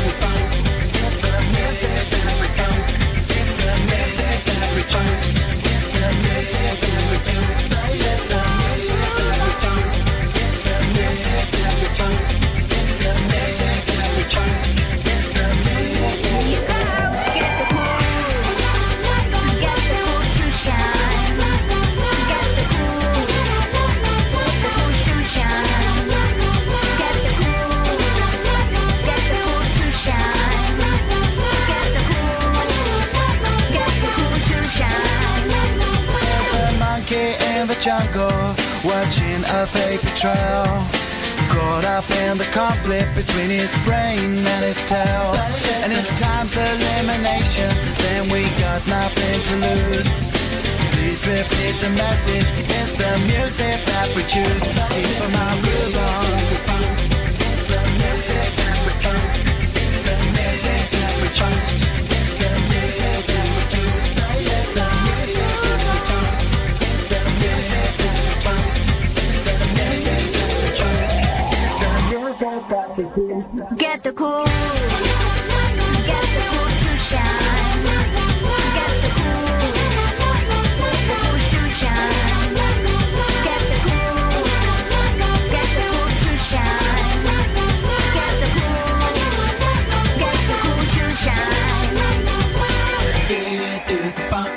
Jungle, watching a paper trail, caught up in the conflict between his brain and his tail. And if time's elimination, then we got nothing to lose. Please repeat the message, it's the music that we choose. Keep my groove on. Get the cool, get the cool shoe shine, get the cool shoe shine, get the cool shoe shine, get the cool shoe shine. Do the bump,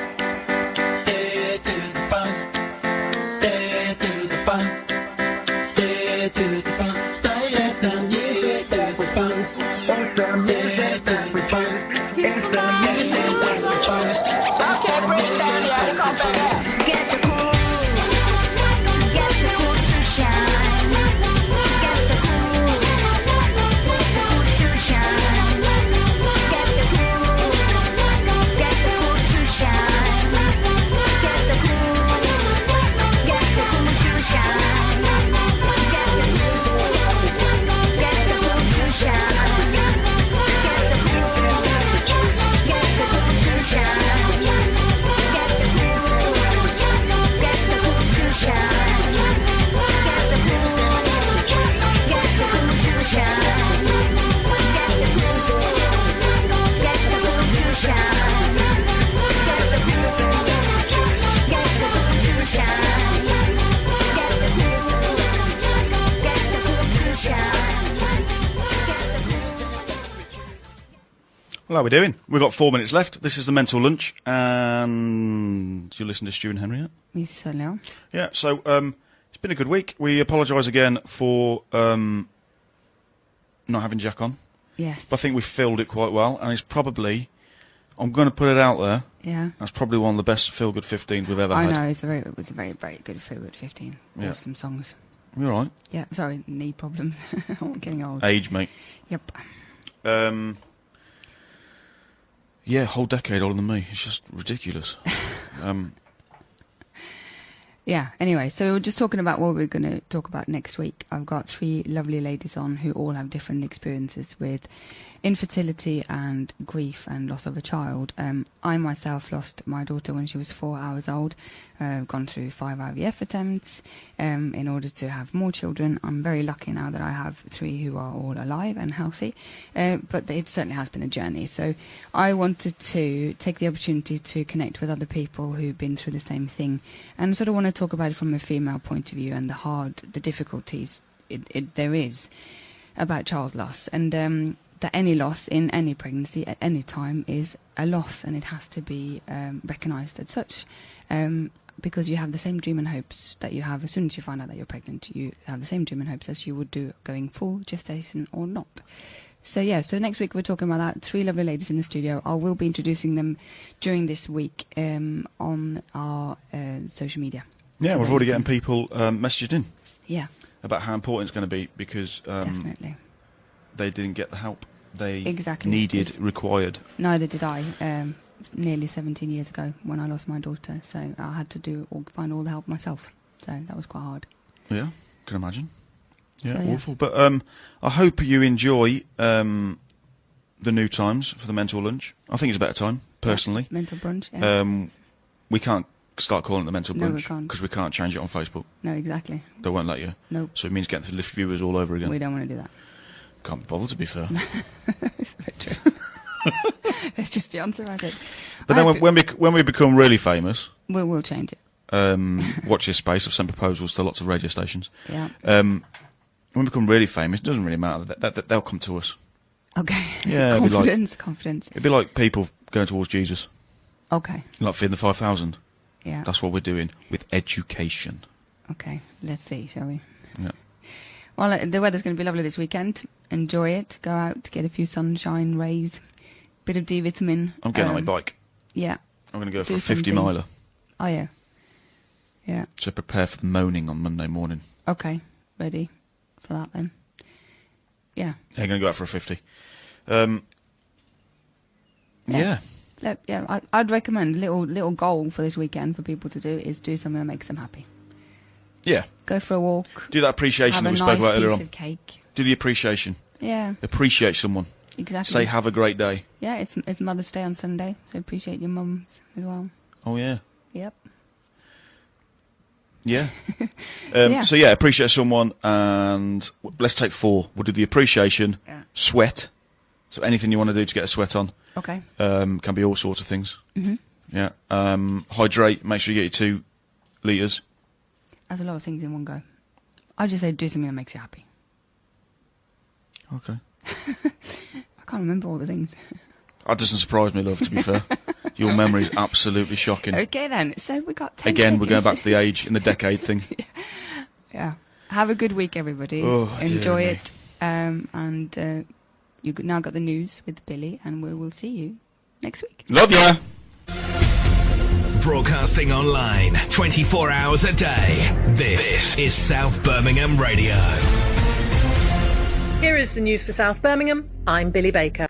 do the bump, do the bump, do the bump. Well, how are we doing? We've got 4 minutes left. This is the Mental Lunch, and you listen to Stu and Henriette. We certainly are. Yeah, so it's been a good week. We apologise again for not having Jack on. Yes. But I think we filled it quite well, and it's probably, I'm going to put it out there, yeah, that's probably one of the best feel-good 15s we've ever had. I know, it was a very, very good feel-good 15. Yeah. Awesome songs. You're right. Yeah, sorry, knee problems. I'm getting old. Age, mate. Yep. Yeah, whole decade older than me. It's just ridiculous. Yeah, anyway, so we're just talking about what we're going to talk about next week. I've got 3 lovely ladies on who all have different experiences with infertility and grief and loss of a child. I myself lost my daughter when she was 4 hours old. Gone through 5 IVF attempts in order to have more children. I'm very lucky now that I have 3 who are all alive and healthy, but it certainly has been a journey. So I wanted to take the opportunity to connect with other people who've been through the same thing, and sort of want to talk about it from a female point of view and the difficulties there is about child loss, and that any loss in any pregnancy at any time is a loss, and it has to be recognised as such, because you have the same dream and hopes that you have as soon as you find out that you're pregnant. You have the same dream and hopes as you would do going full gestation or not. So next week we're talking about that. 3 lovely ladies in the studio. I will be introducing them during this week on our social media. Yeah, we're already getting people messaged in. Yeah. About how important it's going to be because Definitely. They didn't get the help they Exactly. needed, required. Neither did I. Nearly 17 years ago when I lost my daughter, so I had to find all the help myself. So that was quite hard. Yeah, can imagine. Yeah, So, yeah. awful. But I hope you enjoy the new times for the mental lunch. I think it's a better time, personally. Mental brunch. Yeah. We can't start calling it the mental No, we brunch can't. because we can't change it on Facebook. No, exactly. They won't let you. Nope. So it means getting to lift viewers all over again. We don't want to do that. Can't be bothered, to be fair. It's very true. Let's just be honest about it. But then when we become really famous, we'll change it. watch this space. I've sent proposals to lots of radio stations. Yeah. When we become really famous, it doesn't really matter. They'll come to us. Okay. Yeah, Confidence. It'd be like people going towards Jesus. Okay. Like feeding the 5,000. Yeah. That's what we're doing with education. Okay. Let's see, shall we? Yeah. Well, the weather's going to be lovely this weekend. Enjoy it. Go out, get a few sunshine rays, bit of D vitamin. I'm getting on my bike. Yeah. I'm going to go for Do a 50 something. miler. Oh, yeah. Yeah. So prepare for the moaning on Monday morning. Okay. Ready for that then. Yeah. They're going to go out for a 50. Yeah. Yeah, I'd recommend little goal for this weekend for people to do is do something that makes them happy. Yeah. Go for a walk. Do that appreciation that we spoke about earlier on. Have a nice piece of cake. Do the appreciation. Yeah. Appreciate someone. Exactly. Say have a great day. Yeah, it's Mother's Day on Sunday, so appreciate your mums as well. Oh yeah. Yep. Yeah. Yeah. So yeah, appreciate someone, and let's take 4. We'll do the appreciation, sweat. So anything you want to do to get a sweat on. Okay. Can be all sorts of things. Mhm. Yeah. Hydrate. Make sure you get your 2 litres. That's a lot of things in one go. I just say do something that makes you happy. Okay. I can't remember all the things. That doesn't surprise me, love, to be fair. Your memory's absolutely shocking. Okay then. So we got 10 Again, we're going seconds. back to the age in the decade thing. Yeah. Have a good week, everybody. Oh, dear Enjoy me. it. And you've now got the news with Billy, and we will see you next week. Love ya! Broadcasting online 24 hours a day. This is South Birmingham Radio. Here is the news for South Birmingham. I'm Billy Baker.